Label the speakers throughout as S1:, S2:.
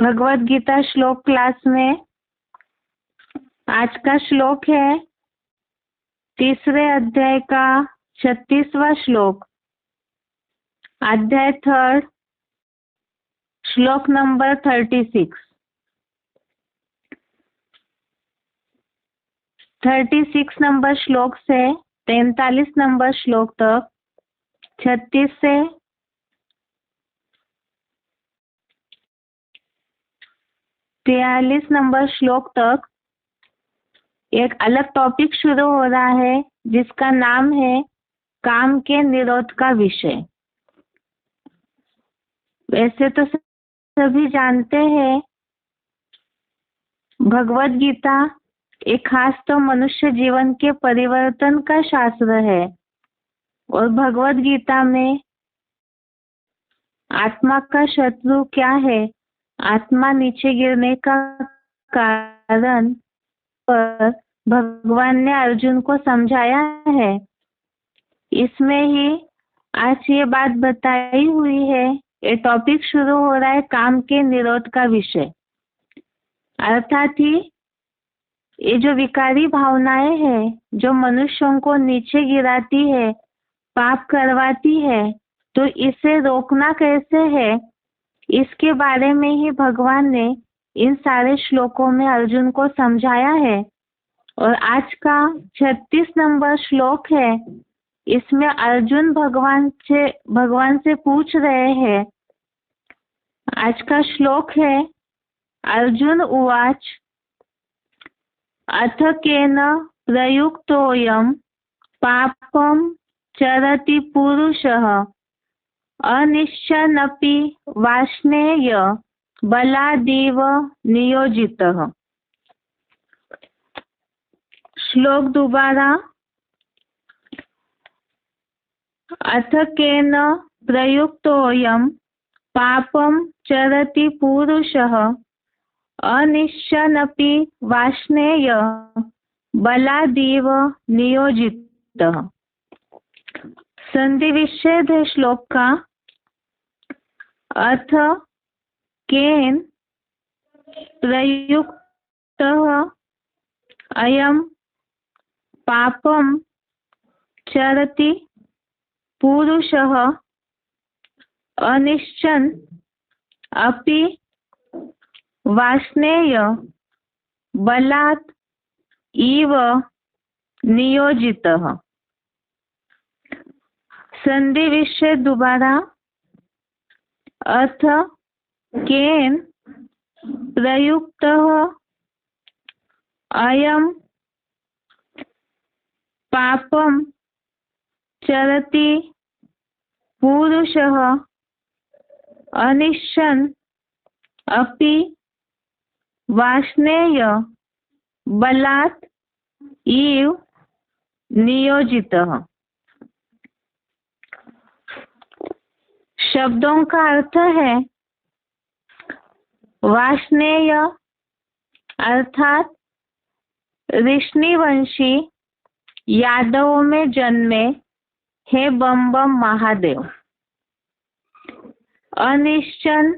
S1: भगवत गीता श्लोक क्लास में आज का श्लोक है तीसरे अध्याय का 36वां श्लोक, अध्याय 3, श्लोक नंबर 36। 36 नंबर श्लोक से 43 नंबर श्लोक तक, 36 से 43 नंबर श्लोक तक एक अलग टॉपिक शुरू हो रहा है जिसका नाम है काम के निरोध का विषय। वैसे तो सभी जानते हैं भगवत गीता एक खास तो मनुष्य जीवन के परिवर्तन का शास्त्र है और भगवत गीता में आत्मा का शत्रु क्या है, आत्मा नीचे गिरने का कारण पर भगवान ने अर्जुन को समझाया है। इसमें ही आज ये बात बताई हुई है। ये टॉपिक शुरू हो रहा है काम के निरोध का विषय, अर्थात ही ये जो विकारी भावनाएं हैं जो मनुष्यों को नीचे गिराती है, पाप करवाती है, तो इसे रोकना कैसे है, इसके बारे में ही भगवान ने इन सारे श्लोकों में अर्जुन को समझाया है। और आज का 36 नंबर श्लोक है, इसमें अर्जुन भगवान से पूछ रहे हैं। आज का श्लोक है अर्जुन उवाच अथ केन प्रयुक्तोऽयं पापं चरति पुरुषः अनिश्चनपि वाष्णेय बलादेव नियोजितः। श्लोक दोबारा, अथ केन प्रयुक्तोऽयं पापं चरति पुरुषः अनिश्चनपि वाष्णेय बलादेव नियोजितः। संधि विच्छेद है श्लोक का। अथ केन प्रयुक्तः अयं पापं चरति पुरुषः अनिश्चन अपि वाष्णेय बलात् इव नियोजितः। संधि विच्छेद दोबारा, अथ केन प्रयुक्तः अयं पापं चरति पुरुषः अनिश्चन अपि वाष्णेय बलात् इव नियोजितः। शब्दों का अर्थ है वाष्णेय अर्थात ऋषिवंशी यादवों में जन्मे हे बम बम महादेव। अनिश्चन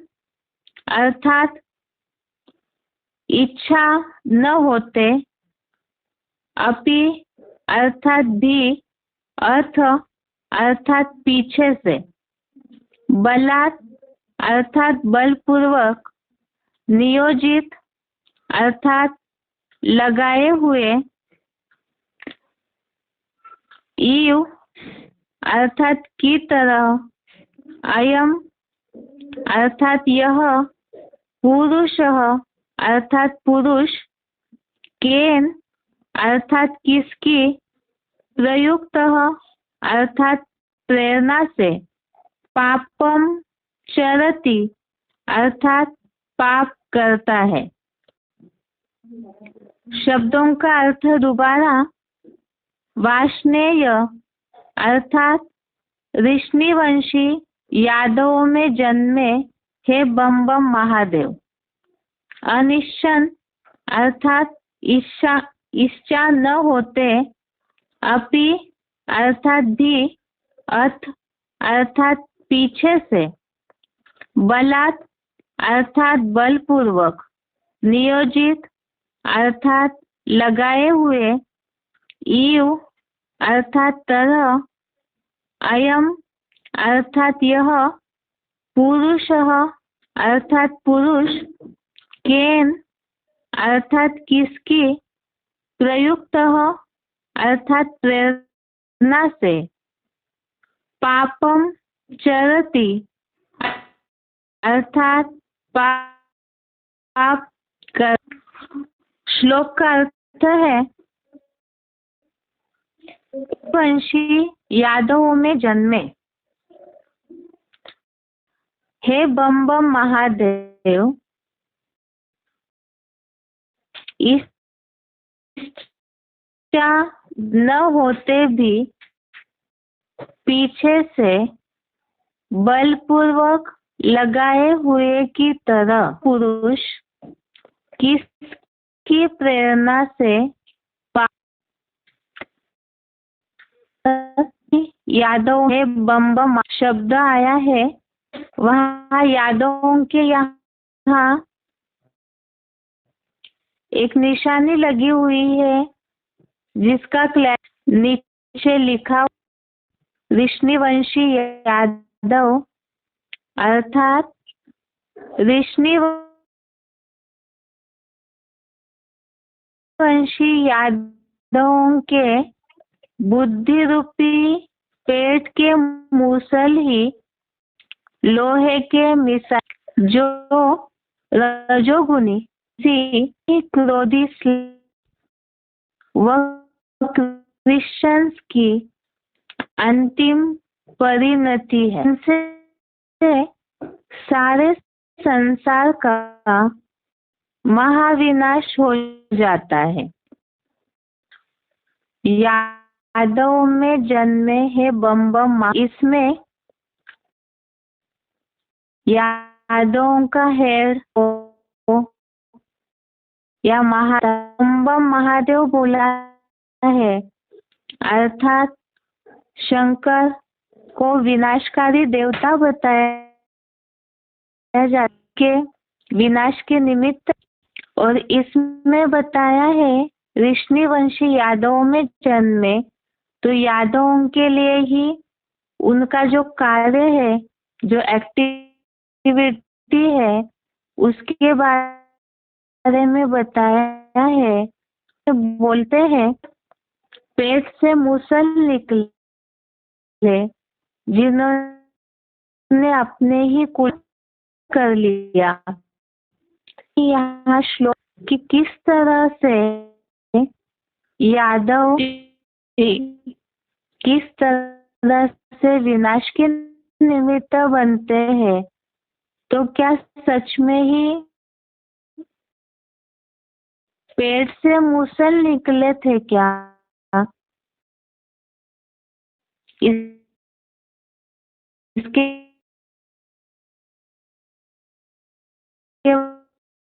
S1: अर्थात इच्छा न होते, अपि अर्थात भी, अर्थ अर्थात पीछे से, बलात् अर्थात बलपूर्वक, नियोजित अर्थात लगाए हुए, इव अर्थात की तरह, अयम अर्थात यह, पुरुषः अर्थात पुरुष, केन अर्थात किसकी, प्रयुक्तः अर्थात प्रेरणा से, पापम चरति अर्थात पाप करता है। शब्दों का अर्थ दोबारा, वाष्णेय अर्थात ऋषिवंशी यादवों में जन्मे हे बम बम महादेव। अनिश्चन अर्थात इच्छा न होते, अपि अर्थात भी, अथ अर्थात पीछे से, बलात् अर्थात बलपूर्वक, नियोजित अर्थात लगाए हुए, इव अर्थात तरह, अयम अर्थात यह, पुरुषः अर्थात पुरुष, केन अर्थात किसकी, प्रयुक्तः अर्थात प्रेरणा से, पापम चरति अर्थात पाप कर। श्लोक का अर्थ है, वंशी यादवों में जन्मे। हे बम बम महादेव, इच्छा न होते भी पीछे से बलपूर्वक लगाए हुए की तरह पुरुष किसकी प्रेरणा से यादव में बम बम शब्द आया है, वहाँ यादवों के यहाँ एक निशानी लगी हुई है जिसका नीचे लिखा ऋषिवंशी यादव अर्थात ऋषिवंशी यादवों के बुद्धि रूपी पेट के मूसल ही लोहे के मिसाइल जो रजोगुनी क्रोधी व क्रिश्चियंस की अंतिम परिणति है। इनसे सारे संसार का महाविनाश हो जाता है। यादव में जन्मे है बम बम, इसमें यादवों का हेड या बम बम महादेव बोला है, अर्थात शंकर को विनाशकारी देवता बताया जाता के विनाश के निमित्त, और इसमें बताया है ऋषिवंशी यादवों में जन्मे, तो यादवों के लिए ही उनका जो कार्य है, जो एक्टिविटी है, उसके बारे में बताया है। तो बोलते हैं पेट से मूसल निकले जिन्होंने अपने ही कुल कर लिया। यहाँ श्लोक की किस तरह से यादव किस तरह से विनाश के निमित्त बनते हैं, तो क्या सच में ही पेट से मूसल निकले थे क्या? इसके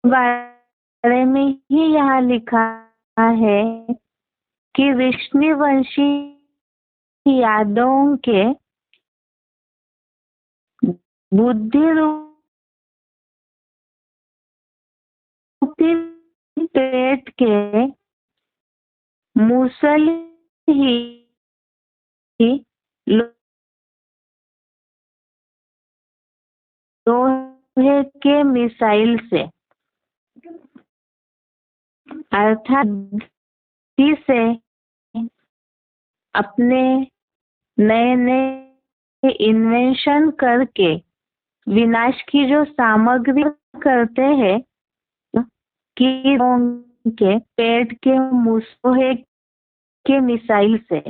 S1: बारे में ही यहाँ लिखा है कि ऋषिवंशी यादवों के बुद्धि रूपी पेट के मूसल ही लोहे के मिसाइल से अर्थात से अपने नए नए इन्वेंशन करके विनाश की जो सामग्री करते हैं कि के पेट के लोहे के मिसाइल से,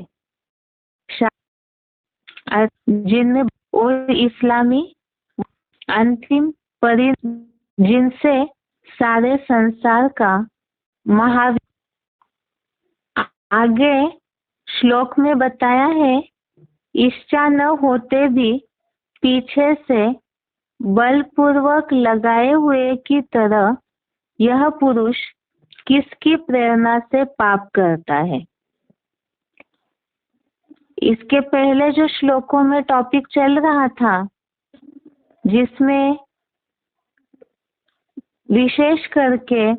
S1: जिनमें और इस्लामी अंतिम जिनसे सारे संसार का आगे श्लोक में बताया है, इच्छा न होते भी पीछे से बलपूर्वक लगाए हुए की तरह यह पुरुष किसकी प्रेरणा से पाप करता है। इसके पहले जो श्लोकों में टॉपिक चल रहा था, जिसमें विशेष करके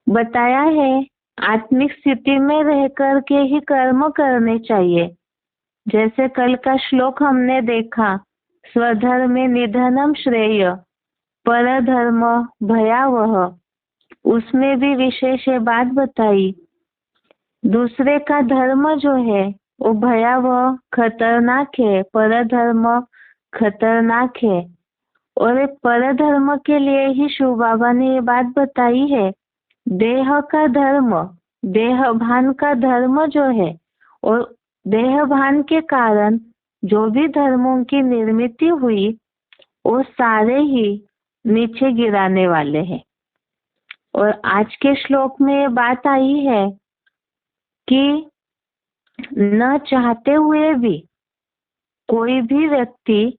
S1: बताया है आत्मिक स्थिति में रह कर के ही कर्म करने चाहिए। जैसे कल का श्लोक हमने देखा, स्वधर्मे निधनम श्रेय परधर्म भयावह, उसमें भी विशेष ये बात बताई। दूसरे का धर्म जो है वो भयावह खतरनाक है, परधर्म खतरनाक है। और परधर्म के लिए ही शिव बाबा ने ये बात बताई है, देह का धर्म, देह भान का धर्म जो है, और देह भान के कारण जो भी धर्मों की निर्मित हुई वो सारे ही नीचे गिराने वाले हैं। और आज के श्लोक में ये बात आई है कि न चाहते हुए भी कोई भी व्यक्ति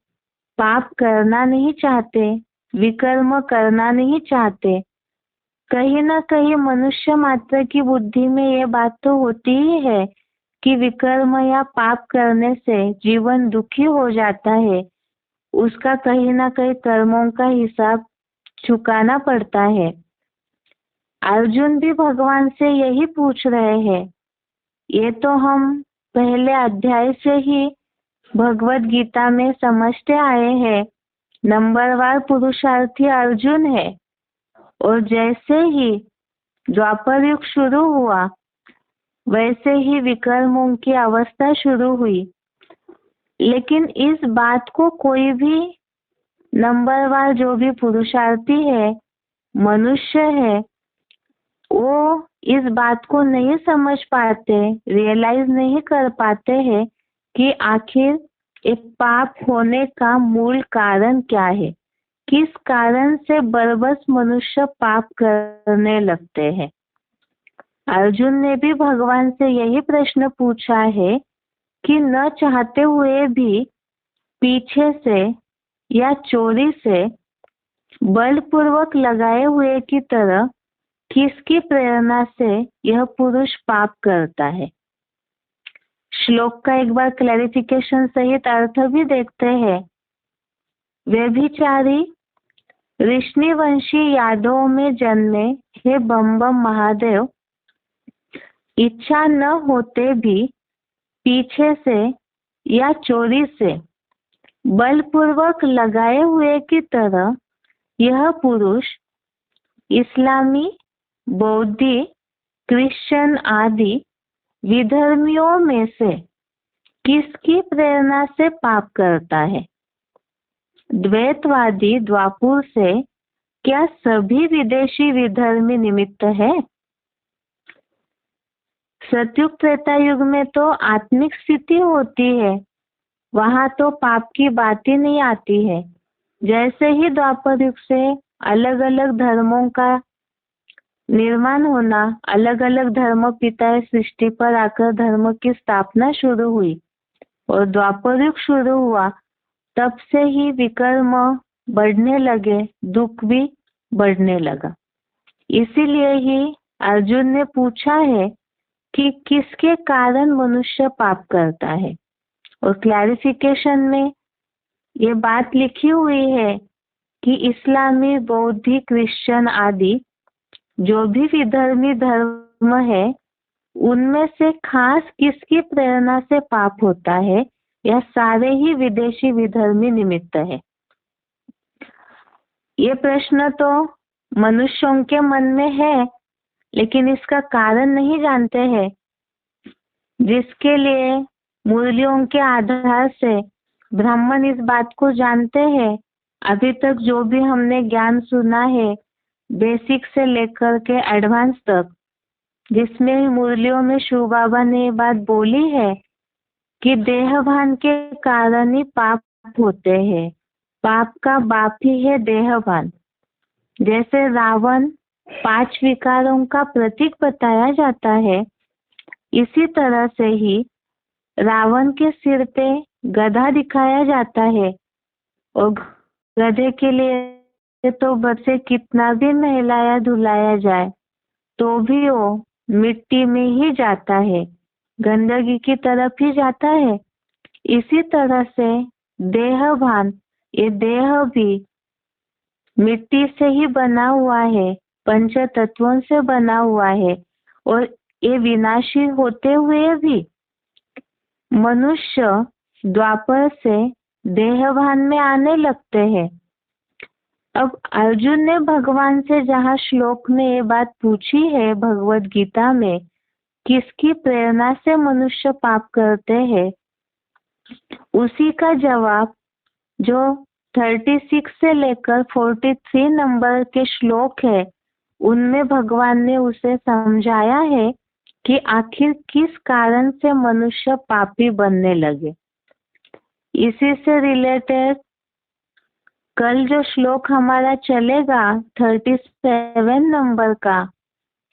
S1: पाप करना नहीं चाहते, विकर्म करना नहीं चाहते। कहीं ना कहीं मनुष्य मात्र की बुद्धि में ये बात तो होती ही है कि विकर्म या पाप करने से जीवन दुखी हो जाता है, उसका कहीं ना कहीं कर्मों का हिसाब चुकाना पड़ता है। अर्जुन भी भगवान से यही पूछ रहे हैं। ये तो हम पहले अध्याय से ही भगवत गीता में समझते आए हैं, नंबरवार पुरुषार्थी अर्जुन है। और जैसे ही द्वापर युग शुरू हुआ वैसे ही विकर्मों की अवस्था शुरू हुई। लेकिन इस बात को कोई भी नंबरवार जो भी पुरुषार्थी है, मनुष्य है, वो इस बात को नहीं समझ पाते, रियलाइज नहीं कर पाते हैं कि आखिर एक पाप होने का मूल कारण क्या है, किस कारण से बरबस मनुष्य पाप करने लगते हैं। अर्जुन ने भी भगवान से यही प्रश्न पूछा है कि न चाहते हुए भी पीछे से या चोरी से बलपूर्वक लगाए हुए की तरह किसकी प्रेरणा से यह पुरुष पाप करता है। श्लोक का एक बार क्लैरिफिकेशन सहित अर्थ भी देखते हैं। व्यभिचारी ऋषिवंशी यादवों में जन्मे हे बम बम महादेव, इच्छा न होते भी पीछे से या चोरी से बलपूर्वक लगाए हुए की तरह यह पुरुष इस्लामी, बौद्धी, क्रिश्चियन आदि विधर्मियों में से किसकी प्रेरणा से पाप करता है। द्वैतवादी द्वापुर से क्या सभी विदेशी विधर्मी निमित्त है? सतयुग त्रेता युग में तो आत्मिक स्थिति होती है, वहां तो पाप की बात ही नहीं आती है। जैसे ही द्वापर युग से अलग अलग धर्मों का निर्माण होना, अलग अलग धर्म पिता सृष्टि पर आकर धर्म की स्थापना शुरू हुई और द्वापर युग शुरू हुआ, तब से ही विकर्म बढ़ने लगे, दुख भी बढ़ने लगा। इसीलिए ही अर्जुन ने पूछा है कि किसके कारण मनुष्य पाप करता है। और क्लैरिफिकेशन में ये बात लिखी हुई है कि इस्लामी, बौद्धी, क्रिश्चियन आदि जो भी विधर्मी धर्म है उनमें से खास किसकी प्रेरणा से पाप होता है, या सारे ही विदेशी विधर्मी निमित्त है। ये प्रश्न तो मनुष्यों के मन में है, लेकिन इसका कारण नहीं जानते हैं, जिसके लिए मूल्यों के आधार से ब्राह्मण इस बात को जानते हैं। अभी तक जो भी हमने ज्ञान सुना है, बेसिक से लेकर के एडवांस तक, जिसमें मूल्यों में शिव बाबा ने ये बात बोली है कि देहभान के कारण ही पाप होते हैं, पाप का बाप ही है देहभान। जैसे रावण 5 विकारों का प्रतीक बताया जाता है, इसी तरह से ही रावण के सिर पे गधा दिखाया जाता है, और गधे के लिए तो बसे कितना भी नहलाया धुलाया जाए तो भी वो मिट्टी में ही जाता है, गंदगी की तरफ ही जाता है। इसी तरह से देहभान, ये देह भी मिट्टी से ही बना हुआ है, पंच तत्वों से बना हुआ है और ये विनाशी होते हुए भी मनुष्य द्वापर से देहभान में आने लगते हैं। अब अर्जुन ने भगवान से जहाँ श्लोक में ये बात पूछी है भगवत गीता में, किसकी प्रेरणा से मनुष्य पाप करते हैं, उसी का जवाब जो 36 से लेकर 43 नंबर के श्लोक है उनमें भगवान ने उसे समझाया है कि आखिर किस कारण से मनुष्य पापी बनने लगे। इसी से रिलेटेड कल जो श्लोक हमारा चलेगा 37 नंबर का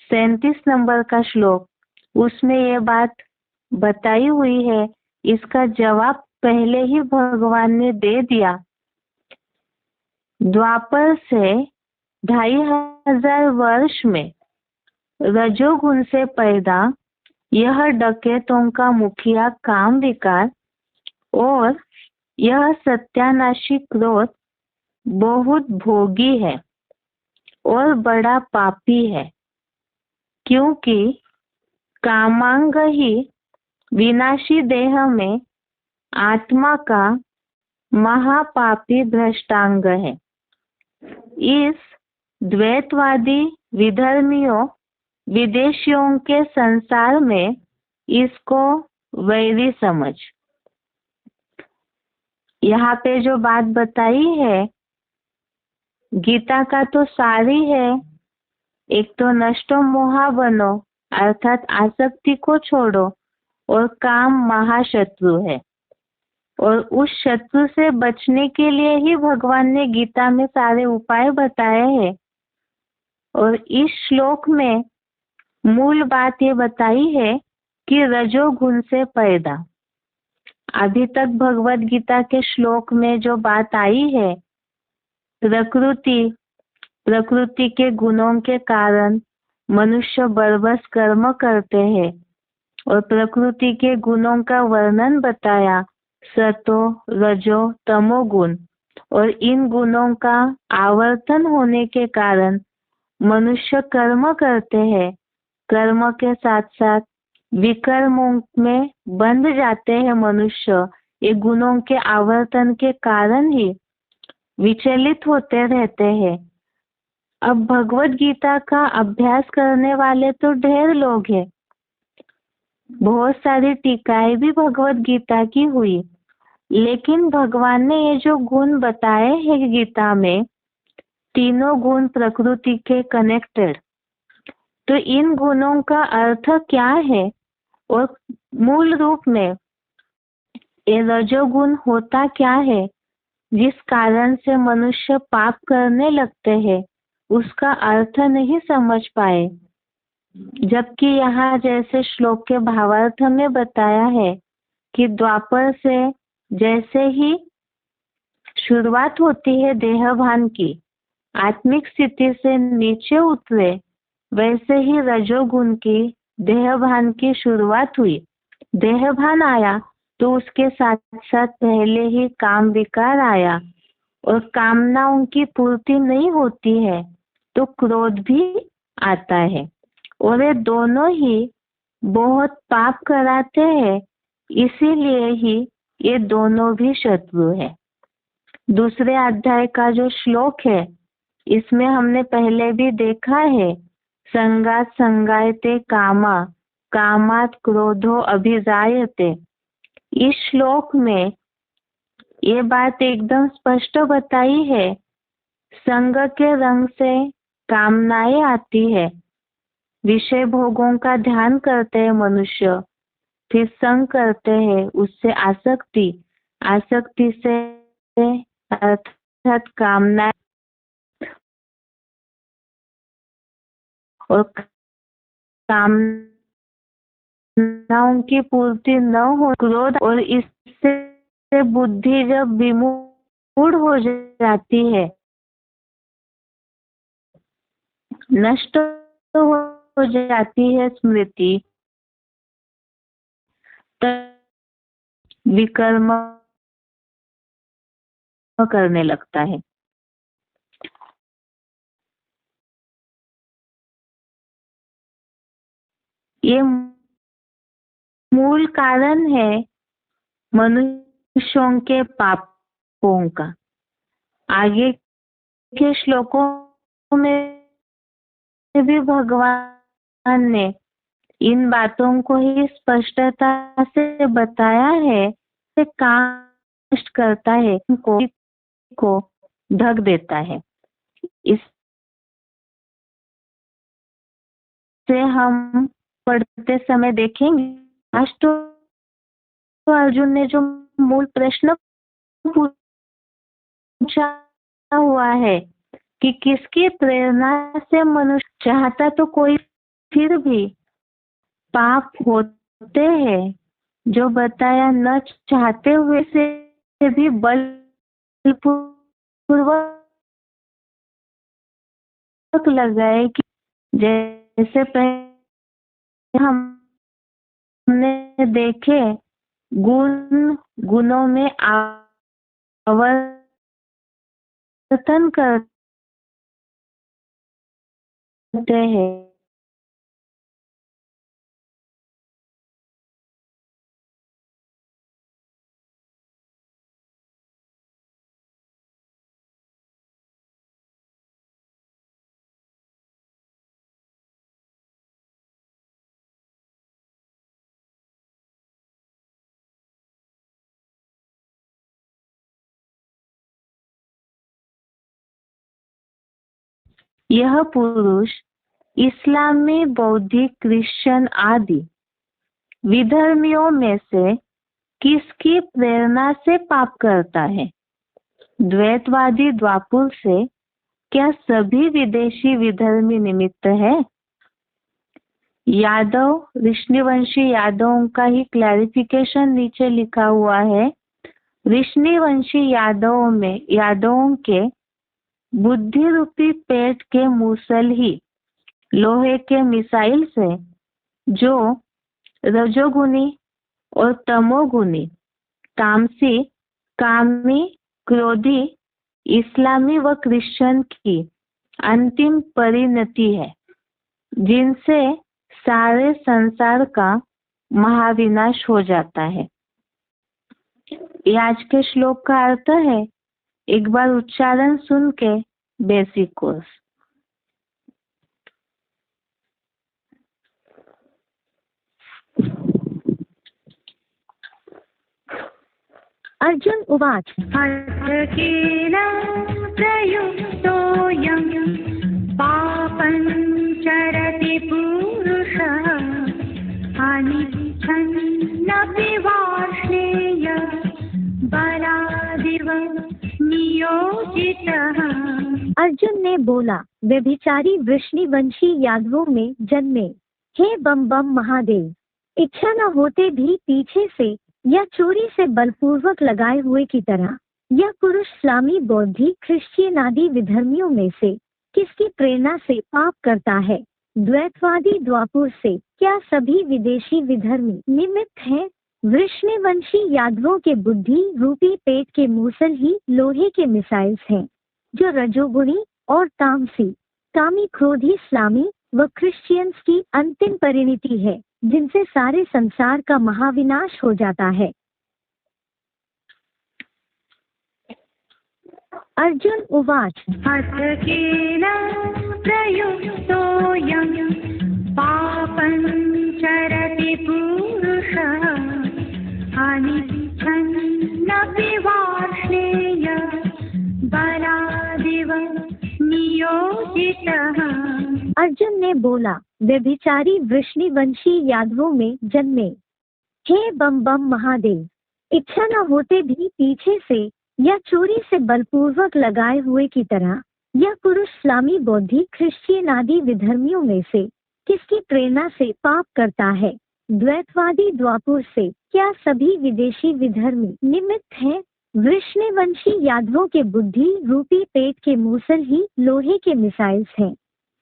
S1: 37 नंबर का श्लोक, उसमें ये बात बताई हुई है। इसका जवाब पहले ही भगवान ने दे दिया। द्वापर से 2500 वर्ष में रजोगुण से पैदा यह डकैतों का मुखिया काम विकार और यह सत्यानाशी क्रोध बहुत भोगी है और बड़ा पापी है, क्योंकि कामांग ही विनाशी देह में आत्मा का महापापी भ्रष्टांग है। इस द्वैतवादी विधर्मियों विदेशियों के संसार में इसको वैरी समझ। यहाँ पे जो बात बताई है गीता का तो सारी है। एक तो नष्टो मोहा बनो अर्थात आसक्ति को छोड़ो और काम महाशत्रु है और उस शत्रु से बचने के लिए ही भगवान ने गीता में सारे उपाय बताए हैं। और इस श्लोक में मूल बात ये बताई है कि रजोगुण से पैदा। अभी तक भगवत गीता के श्लोक में जो बात आई है प्रकृति के गुणों के कारण मनुष्य बरबस कर्म करते हैं और प्रकृति के गुणों का वर्णन बताया, सतो रजो तमो गुण, और इन गुणों का आवर्तन होने के कारण मनुष्य कर्म करते हैं। कर्म के साथ साथ विकर्मों में बंध जाते हैं मनुष्य। ये गुणों के आवर्तन के कारण ही विचलित होते रहते हैं। अब भगवत गीता का अभ्यास करने वाले तो ढेर लोग हैं, बहुत सारी टीकाएं भी भगवत गीता की हुई, लेकिन भगवान ने ये जो गुण बताए हैं गीता में, तीनों गुण प्रकृति के कनेक्टेड, तो इन गुणों का अर्थ क्या है और मूल रूप में ये रजोगुण होता क्या है जिस कारण से मनुष्य पाप करने लगते हैं, उसका अर्थ नहीं समझ पाए। जबकि यहाँ जैसे श्लोक के भावार्थ में बताया है कि द्वापर से जैसे ही शुरुआत होती है देहभान की, आत्मिक स्थिति से नीचे उतरे, वैसे ही रजोगुण की देहभान की शुरुआत हुई। देहभान आया तो उसके साथ साथ पहले ही काम विकार आया और कामनाओं की पूर्ति नहीं होती है तो क्रोध भी आता है और ये दोनों ही बहुत पाप कराते हैं। इसीलिए ही ये दोनों भी शत्रु है। दूसरे अध्याय का जो श्लोक है इसमें हमने पहले भी देखा है, संगात संगायते कामा कामात क्रोधो अभिजायते। इस श्लोक में ये बात एकदम स्पष्ट बताई है, संग के रंग से कामनाएं आती है, विषय भोगों का ध्यान करते हैं मनुष्य, फिर संग करते हैं, उससे आसक्ति से अर्थात कामना और कामनाओं की पूर्ति न हो क्रोध, और इससे बुद्धि जब विमूढ़ हो जाती है, नष्ट हो जाती है स्मृति, तब विकर्म करने लगता है। ये मूल कारण है मनुष्यों के पापों का। आगे के श्लोकों में भी भगवान ने इन बातों को ही स्पष्टता से बताया है कि काम नष्ट करता है, को ढक देता है। इससे हम पढ़ते समय देखेंगे आज तो अर्जुन ने जो मूल प्रश्न पूछा हुआ है कि किसकी प्रेरणा से मनुष्य चाहता तो कोई फिर भी पाप होते हैं, जो बताया न चाहते हुए से भी बलपूर्वक लगाए कि जैसे पहले हमने देखे गुणों में आवर्तन करते हैं। यह पुरुष इस्लामी, बौद्धिक, क्रिश्चियन आदि विधर्मियों में से किसकी प्रेरणा से पाप करता है? द्वैतवादी द्वापुर से क्या सभी विदेशी विधर्मी निमित्त है? यादव, ऋषिवंशी यादवों का ही क्लैरिफिकेशन नीचे लिखा हुआ है। ऋषिवंशी यादवों के बुद्धि रूपी पेट के मूसल ही लोहे के मिसाइल से जो रजोगुनी और तमोगुनी, तामसी, कामी, क्रोधी, इस्लामी व क्रिश्चियन की अंतिम परिणति है, जिनसे सारे संसार का महाविनाश हो जाता है। ये आज के श्लोक का अर्थ है। एक बार उच्चारण सुन के बेसिक कोर्स।
S2: अर्जुन उवाच केन प्रयुक्तोऽयं पापञ्चरति पुरुषः अनिच्छन्नपि वार्ष्णेय बलादिव नियोजितः। अर्जुन ने बोला, व्यभिचारी वृष्णिवंशी यादवों में जन्मे हे बम बम महादेव, इच्छा न होते भी पीछे से या चोरी से बलपूर्वक लगाए हुए की तरह यह पुरुष इस्लामी, बौद्धिक, क्रिश्चियन आदि विधर्मियों में से किसकी प्रेरणा से पाप करता है? द्वैतवादी द्वापुर से क्या सभी विदेशी विधर्मी निमित्त हैं? वृष्णिवंशी यादवों के बुद्धि रूपी पेट के मूसल ही लोहे के मिसाइल्स हैं, जो रजोगुणी और तामसी, कामी, क्रोधी, इस्लामी व क्रिश्चियंस की अंतिम परिणति है, जिनसे सारे संसार का महाविनाश हो जाता है। अर्जुन उवाच केन प्रयुक्तोऽयं पापञ्चरति पुरुषः अनिच्छन्नपि वार्ष्णेय बलादिव नियोजितः। अर्जुन ने बोला, व्यभिचारी वृष्णिवंशी यादवों में जन्मे हे बम बम महादेव, इच्छा न होते भी पीछे से या चोरी से बलपूर्वक लगाए हुए की तरह यह पुरुष इस्लामी, बौद्धिक, क्रिश्चियन आदि विधर्मियों में से किसकी प्रेरणा से पाप करता है? द्वैतवादी द्वापुर से क्या सभी विदेशी विधर्मी निमित्त हैं? वृष्णिवंशी यादवों के बुद्धि रूपी पेट के मूसल ही लोहे के मिसाइल्स हैं,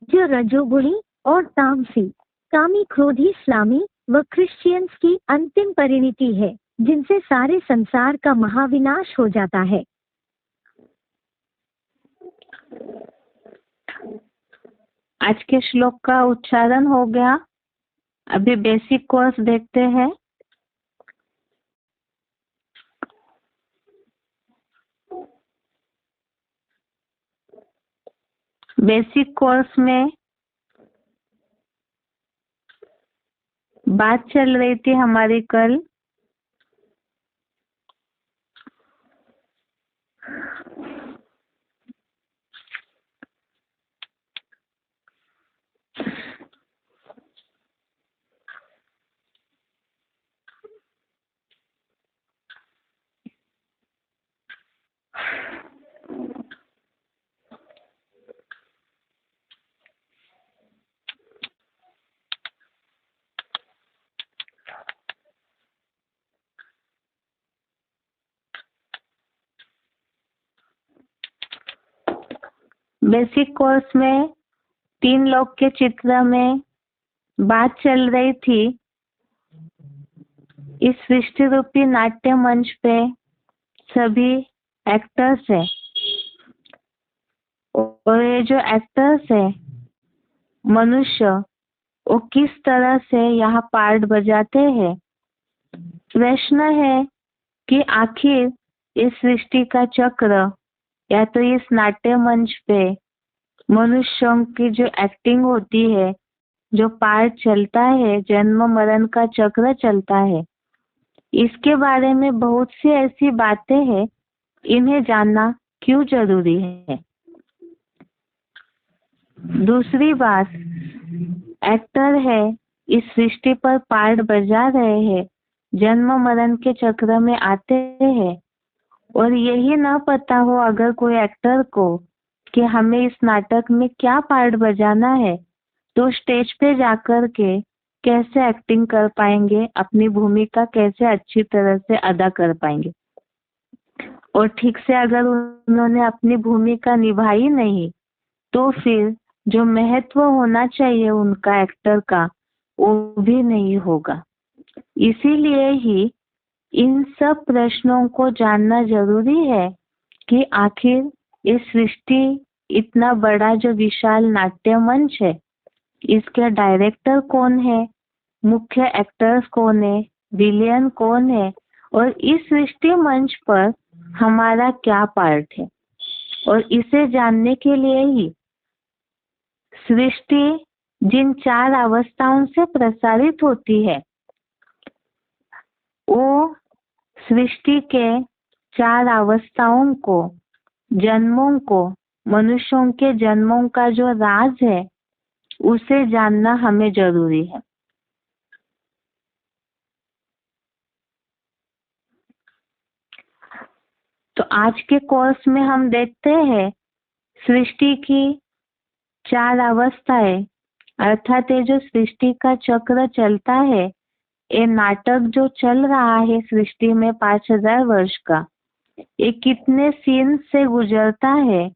S2: जो रजोगुणी और तामसी, कामी, क्रोधी, इस्लामी व क्रिश्चियंस की अंतिम परिणति है, जिनसे सारे संसार का महाविनाश हो जाता है।
S1: आज के श्लोक का उच्चारण हो गया। अभी बेसिक कोर्स देखते हैं। बेसिक कोर्स में बात चल रही थी हमारी कल बेसिक कोर्स में 3 लोग के चित्र में बात चल रही थी। इस सृष्टि रूपी नाट्य मंच पे सभी एक्टर्स है और ये जो एक्टर्स है मनुष्य वो किस तरह से यहाँ पार्ट बजाते हैं। प्रश्न है कि आखिर इस सृष्टि का चक्र या तो इस नाट्य मंच पे मनुष्यों की जो एक्टिंग होती है, जो पार्ट चलता है, जन्म मरण का चक्र चलता है, इसके बारे में बहुत सी ऐसी बातें हैं, इन्हें जानना क्यों जरूरी है। दूसरी बात, एक्टर है इस सृष्टि पर पार्ट बजा रहे हैं, जन्म मरण के चक्र में आते हैं और यही ना पता हो अगर कोई एक्टर को कि हमें इस नाटक में क्या पार्ट बजाना है, तो स्टेज पे जाकर के कैसे एक्टिंग कर पाएंगे, अपनी भूमिका कैसे अच्छी तरह से अदा कर पाएंगे। और ठीक से अगर उन्होंने अपनी भूमिका निभाई नहीं तो फिर जो महत्व होना चाहिए उनका एक्टर का वो भी नहीं होगा। इसीलिए ही इन सब प्रश्नों को जानना जरूरी है कि आखिर इस सृष्टि इतना बड़ा जो विशाल नाट्य मंच है, इसके डायरेक्टर कौन है, मुख्य एक्टर्स कौन है, विलियन कौन है और इस सृष्टि मंच पर हमारा क्या पार्ट है। और इसे जानने के लिए ही सृष्टि जिन 4 अवस्थाओं से प्रसारित होती है, वो सृष्टि के 4 अवस्थाओं को, जन्मों को, मनुष्यों के जन्मों का जो राज है उसे जानना हमें जरूरी है। तो आज के कोर्स में हम देखते हैं सृष्टि की 4 अवस्थाएं, अर्थात ये जो सृष्टि का चक्र चलता है, ये नाटक जो चल रहा है सृष्टि में 5000 वर्ष का, ये कितने सीन से गुजरता है,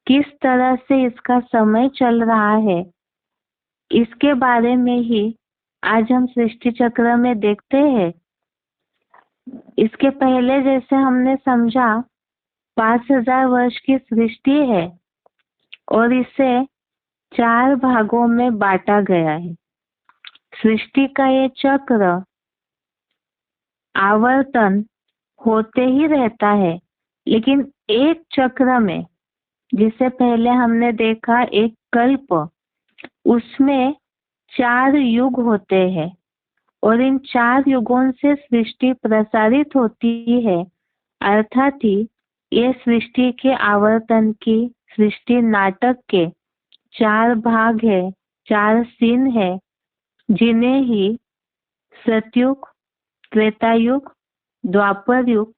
S1: किस तरह से इसका समय चल रहा है, इसके बारे में ही आज हम सृष्टि चक्र में देखते हैं। इसके पहले जैसे हमने समझा 5000 वर्ष की सृष्टि है और इसे 4 भागों में बांटा गया है। सृष्टि का ये चक्र आवर्तन होते ही रहता है, लेकिन एक चक्र में, जिसे पहले हमने देखा एक कल्प, उसमें 4 युग होते हैं और इन 4 युगों से सृष्टि प्रसारित होती है। अर्थात ही ये सृष्टि के आवर्तन की, सृष्टि नाटक के 4 भाग है, 4 सीन है, जिन्हें ही सतयुग, त्रेता युग, द्वापर युग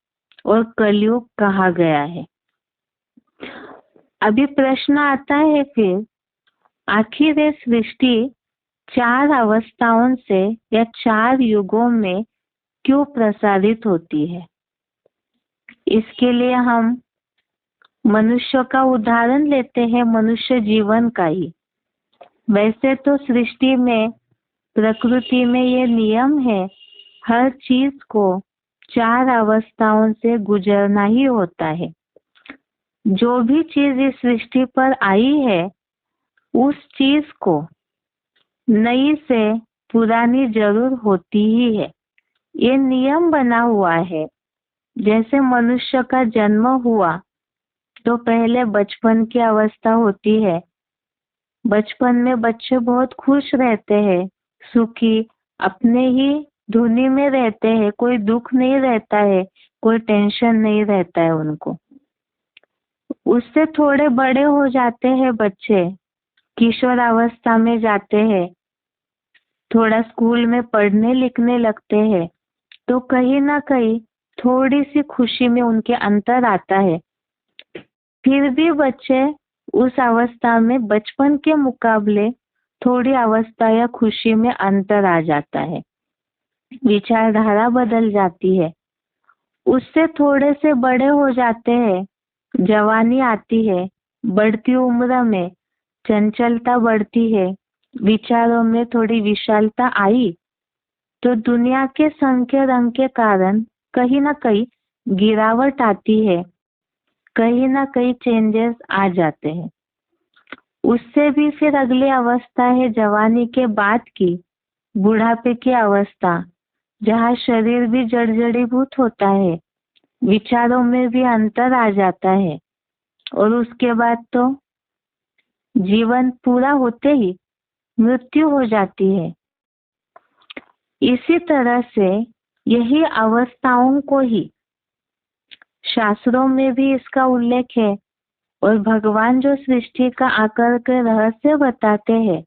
S1: और कलयुग कहा गया है। अभी प्रश्न आता है फिर, आखिर ये सृष्टि 4 अवस्थाओं से या 4 युगों में क्यों प्रसारित होती है। इसके लिए हम मनुष्य का उदाहरण लेते हैं, मनुष्य जीवन का ही। वैसे तो सृष्टि में, प्रकृति में ये नियम है, हर चीज को 4 अवस्थाओं से गुजरना ही होता है। जो भी चीज इस सृष्टि पर आई है उस चीज को नई से पुरानी जरूर होती ही है। ये नियम बना हुआ है। जैसे मनुष्य का जन्म हुआ तो पहले बचपन की अवस्था होती है। बचपन में बच्चे बहुत खुश रहते हैं, सुखी, अपने ही धुनी में रहते हैं, कोई दुख नहीं रहता है, कोई टेंशन नहीं रहता है उनको। उससे थोड़े बड़े हो जाते हैं बच्चे, किशोर अवस्था में जाते हैं, थोड़ा स्कूल में पढ़ने लिखने लगते हैं, तो कहीं ना कहीं थोड़ी सी खुशी में उनके अंतर आता है। फिर भी बच्चे उस अवस्था में बचपन के मुकाबले थोड़ी अवस्था या खुशी में अंतर आ जाता है, विचारधारा बदल जाती है। उससे थोड़े से बड़े हो जाते हैं, जवानी आती है, बढ़ती उम्र में चंचलता बढ़ती है, विचारों में थोड़ी विशालता आई तो दुनिया के संख्या रंग के कारण कहीं ना कहीं गिरावट आती है, कहीं ना कहीं चेंजेस आ जाते हैं। उससे भी फिर अगली अवस्था है जवानी के बाद की, बुढ़ापे की अवस्था, जहाँ शरीर भी जड़जड़ीभूत होता है, विचारों में भी अंतर आ जाता है और उसके बाद तो जीवन पूरा होते ही मृत्यु हो जाती है। इसी तरह से यही अवस्थाओं को ही शास्त्रों में भी इसका उल्लेख है और भगवान जो सृष्टि का आकर के रहस्य बताते हैं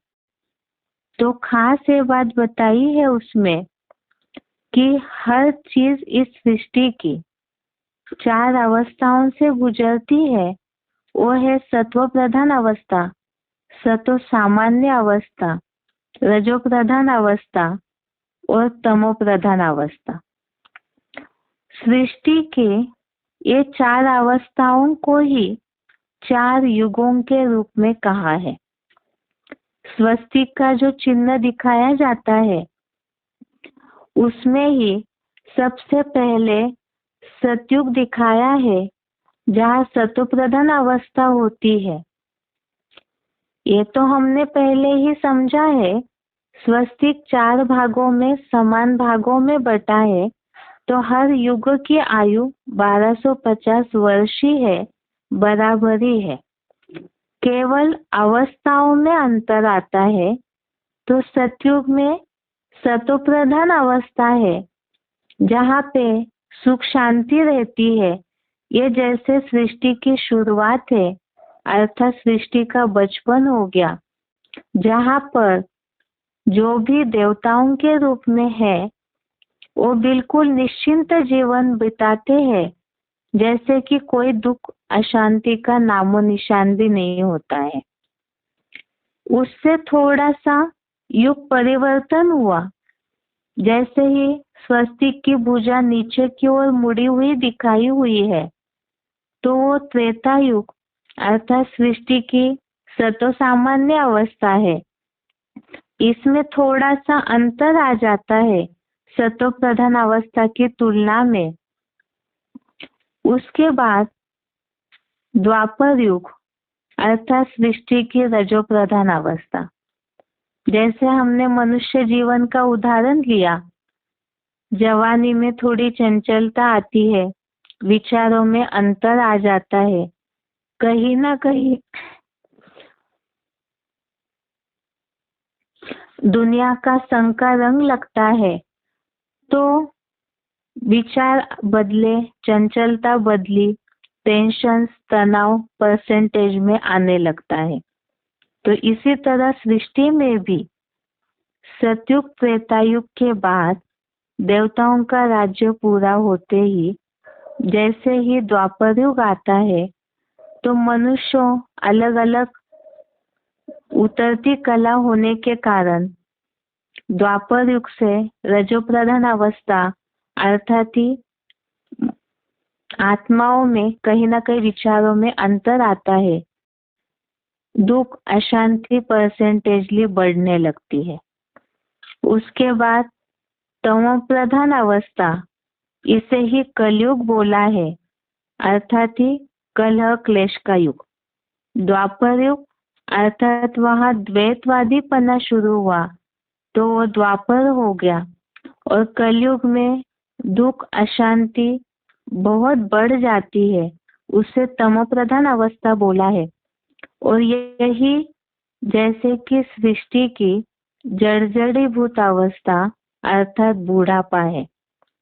S1: तो खास ये बात बताई है उसमें कि हर चीज इस सृष्टि की 4 अवस्थाओं से गुजरती है। वो है सत्व प्रधान अवस्था, सतो सामान्य अवस्था, रजो प्रधान अवस्था और तमो प्रधान अवस्था। सृष्टि के ये 4 अवस्थाओं को ही 4 युगों के रूप में कहा है। स्वस्तिक का जो चिन्ह दिखाया जाता है उसमें ही सबसे पहले सतयुग दिखाया है, जहाँ सतो प्रधान अवस्था होती है। ये तो हमने पहले ही समझा है। स्वस्तिक 4 भागों में समान भागों में बटा है, तो हर युग की आयु 1250 वर्ष ही है, बराबरी है। केवल अवस्थाओं में अंतर आता है। तो सतयुग में सतो प्रधान अवस्था है, जहाँ पे सुख शांति रहती है। ये जैसे सृष्टि की शुरुआत है, अर्थात सृष्टि का बचपन हो गया, जहाँ पर जो भी देवताओं के रूप में है वो बिल्कुल निश्चिंत जीवन बिताते हैं, जैसे कि कोई दुख अशांति का नामो निशान भी नहीं होता है। उससे थोड़ा सा युग परिवर्तन हुआ। जैसे ही स्वस्तिक की भुजा नीचे की ओर मुड़ी हुई दिखाई हुई है, तो वो त्रेता युग अर्थात सृष्टि की सतो सामान्य अवस्था है। इसमें थोड़ा सा अंतर आ जाता है सतो प्रधान अवस्था की तुलना में। उसके बाद द्वापर युग अर्थात सृष्टि की रजो प्रधान अवस्था। जैसे हमने मनुष्य जीवन का उदाहरण लिया, जवानी में थोड़ी चंचलता आती है, विचारों में अंतर आ जाता है, कहीं ना कहीं दुनिया का संका रंग लगता है, तो विचार बदले, चंचलता बदली, टेंशन तनाव परसेंटेज में आने लगता है। तो इसी तरह सृष्टि में भी सतयुग त्रेतायुग के बाद देवताओं का राज्य पूरा होते ही जैसे ही द्वापर युग आता है, तो मनुष्यों अलग अलग उतरती कला होने के कारण द्वापर युग से रजो प्रधान अवस्था अर्थात ही आत्माओं में कहीं ना कहीं विचारों में अंतर आता है, दुख अशांति परसेंटेजली बढ़ने लगती है। उसके बाद तमो प्रधान अवस्था, इसे ही कलयुग बोला है, अर्थात ही कलह क्लेश का युग। द्वापर युग अर्थात वहाँ द्वैतवादी पना शुरू हुआ, तो वो द्वापर हो गया। और कलयुग में दुख अशांति बहुत बढ़ जाती है, उसे तमो प्रधान अवस्था बोला है। और यही जैसे कि सृष्टि की जर्जरीभूत अवस्था अर्थात बूढ़ापा है।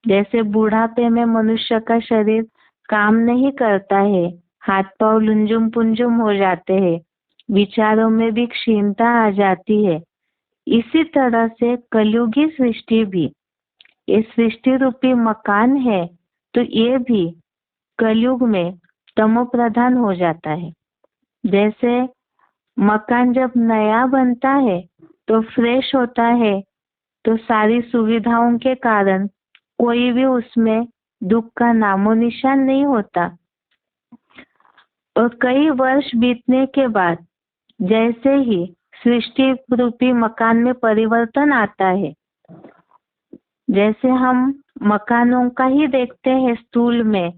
S1: जैसे बुढ़ापे में मनुष्य का शरीर काम नहीं करता है, हाथ पांव लुंजुम पुंजुम हो जाते हैं, विचारों में भी क्षीणता आ जाती है, इसी तरह से कलयुगी सृष्टि भी, ये सृष्टि रूपी मकान है, तो ये भी कलयुग में तमो प्रधान हो जाता है। जैसे मकान जब नया बनता है तो फ्रेश होता है, तो सारी सुविधाओं के कारण कोई भी उसमें दुख का नामो निशान नहीं होता। और कई वर्ष बीतने के बाद जैसे ही सृष्टि रूपी मकान में परिवर्तन आता है, जैसे हम मकानों का ही देखते हैं स्थूल में,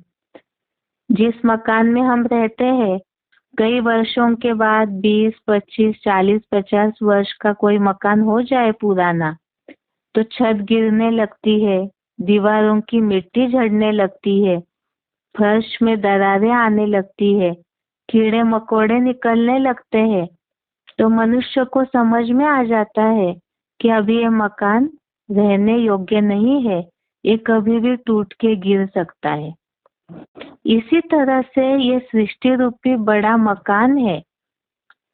S1: जिस मकान में हम रहते हैं कई वर्षों के बाद 20, 25, 40, 50 वर्ष का कोई मकान हो जाए पुराना, तो छत गिरने लगती है, दीवारों की मिट्टी झड़ने लगती है, फर्श में दरारें आने लगती है, कीड़े मकोड़े निकलने लगते हैं। तो मनुष्य को समझ में आ जाता है कि अभी ये मकान रहने योग्य नहीं है, ये कभी भी टूट के गिर सकता है। इसी तरह से ये सृष्टि रूपी बड़ा मकान है,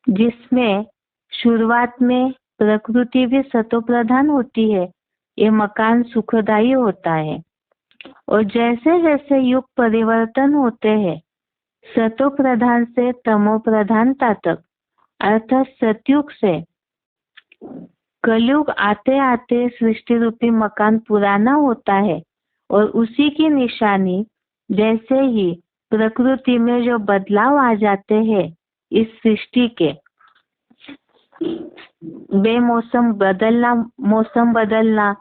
S1: जिसमें शुरुआत में प्रकृति भी सतो प्रधान होती है, ये मकान सुखदायी होता है। और जैसे जैसे युग परिवर्तन होते हैं, सतो प्रधान से तमो प्रधानता तक, अर्थात सतयुग से कलयुग आते आते सृष्टि रूपी मकान पुराना होता है। और उसी की निशानी जैसे ही प्रकृति में जो बदलाव आ जाते हैं इस सृष्टि के, बेमौसम बदलना, मौसम बदलना,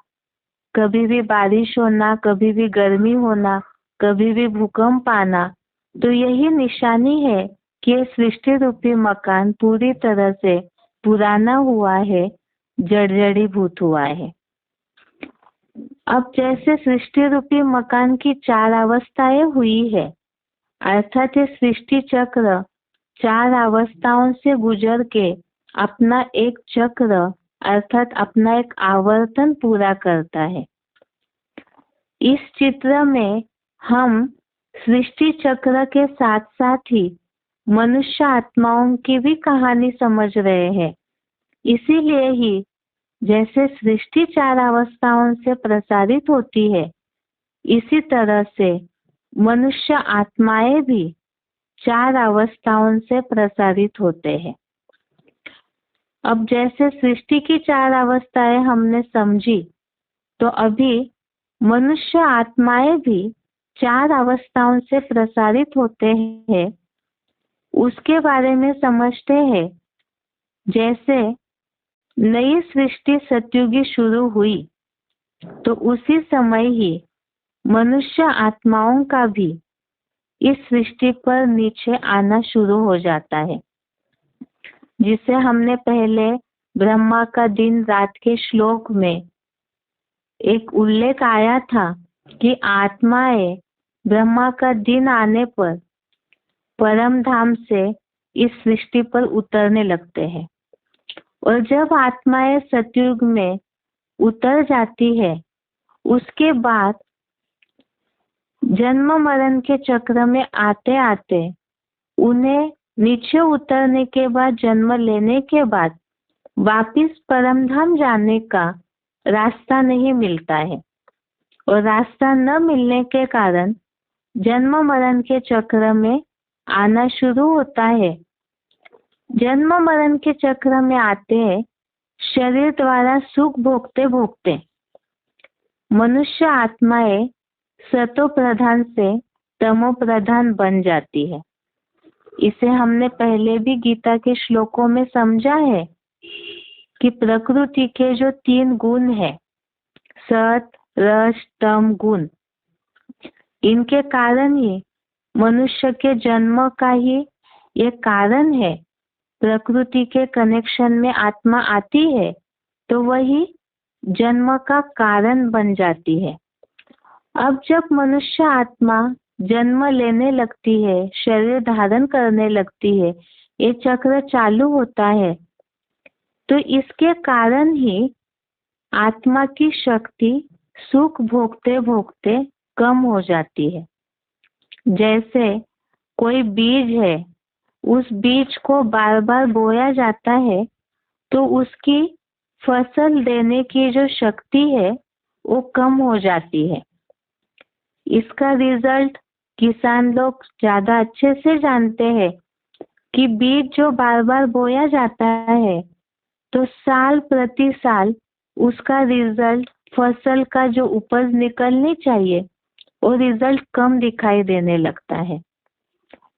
S1: कभी भी बारिश होना, कभी भी गर्मी होना, कभी भी भूकंप आना, तो यही निशानी है कि सृष्टि रूपी मकान पूरी तरह से पुराना हुआ है, जर्जरीभूत हुआ है। अब जैसे सृष्टि रूपी मकान की 4 अवस्थाएं हुई है, अर्थात ये सृष्टि चक्र 4 अवस्थाओं से गुजर के अपना एक चक्र अर्थात अपना एक आवर्तन पूरा करता है। इस चित्र में हम सृष्टि चक्र के साथ साथ ही मनुष्य आत्माओं की भी कहानी समझ रहे हैं। इसीलिए ही जैसे सृष्टि 4 अवस्थाओं से प्रसारित होती है, इसी तरह से मनुष्य आत्माएं भी 4 अवस्थाओं से प्रसारित होते हैं। अब जैसे सृष्टि की 4 अवस्थाएं हमने समझी, तो अभी मनुष्य आत्माएं भी 4 अवस्थाओं से प्रसारित होते हैं, उसके बारे में समझते हैं। जैसे नई सृष्टि सतयुगी शुरू हुई, तो उसी समय ही मनुष्य आत्माओं का भी इस सृष्टि पर नीचे आना शुरू हो जाता है, जिसे हमने पहले ब्रह्मा का दिन रात के श्लोक में एक उल्लेख आया था कि आत्माएं ब्रह्मा का दिन आने पर परम धाम से इस सृष्टि पर उतरने लगते हैं। और जब आत्माएं सतयुग में उतर जाती है, उसके बाद जन्म मरण के चक्र में आते आते उन्हें नीचे उतरने के बाद, जन्म लेने के बाद वापिस परम धाम जाने का रास्ता नहीं मिलता है। और रास्ता न मिलने के कारण जन्म मरण के चक्र में आना शुरू होता है। जन्म मरण के चक्र में आते हैं, शरीर द्वारा सुख भोगते भोगते मनुष्य आत्माएं सतो प्रधान से तमो प्रधान बन जाती है। इसे हमने पहले भी गीता के श्लोकों में समझा है कि प्रकृति के जो 3 गुण है, सत रज तम गुण, इनके कारण ही मनुष्य के जन्म का ही ये कारण है। प्रकृति के कनेक्शन में आत्मा आती है, तो वही जन्म का कारण बन जाती है। अब जब मनुष्य आत्मा जन्म लेने लगती है, शरीर धारण करने लगती है, ये चक्र चालू होता है, तो इसके कारण ही आत्मा की शक्ति सुख भोगते भोगते कम हो जाती है। जैसे कोई बीज है, उस बीज को बार बार बोया जाता है तो उसकी फसल देने की जो शक्ति है वो कम हो जाती है। इसका रिजल्ट किसान लोग ज्यादा अच्छे से जानते हैं कि बीज जो बार बार बोया जाता है तो साल प्रति साल उसका रिजल्ट, फसल का जो उपज निकलनी चाहिए वो रिजल्ट कम दिखाई देने लगता है।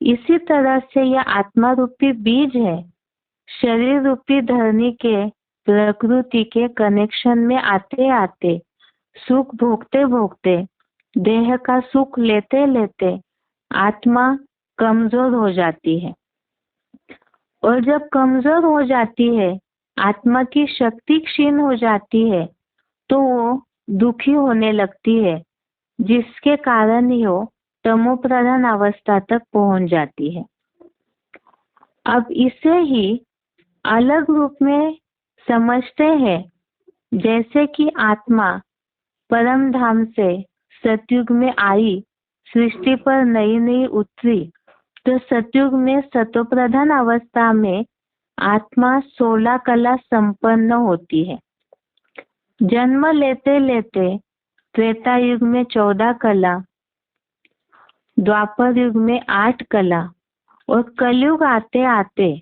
S1: इसी तरह से यह आत्मा रूपी बीज है, शरीर रूपी धरनी के प्रकृति के कनेक्शन में आते आते, सुख भोगते भोगते, देह का सुख लेते लेते आत्मा कमजोर हो जाती है। और जब कमजोर हो जाती है, आत्मा की शक्ति क्षीण हो जाती है, तो वो दुखी होने लगती है, जिसके कारण ही वो तमो प्रधान अवस्था तक पहुंच जाती है। अब इसे ही अलग रूप में समझते हैं, जैसे कि आत्मा परम धाम से सतयुग में आई, सृष्टि पर नई नई उतरी, तो सतयुग में सतोप्रधान अवस्था में आत्मा 16 कला संपन्न होती है। जन्म लेते लेते त्रेता युग में 14 कला, द्वापर युग में 8 कला और कलयुग आते आते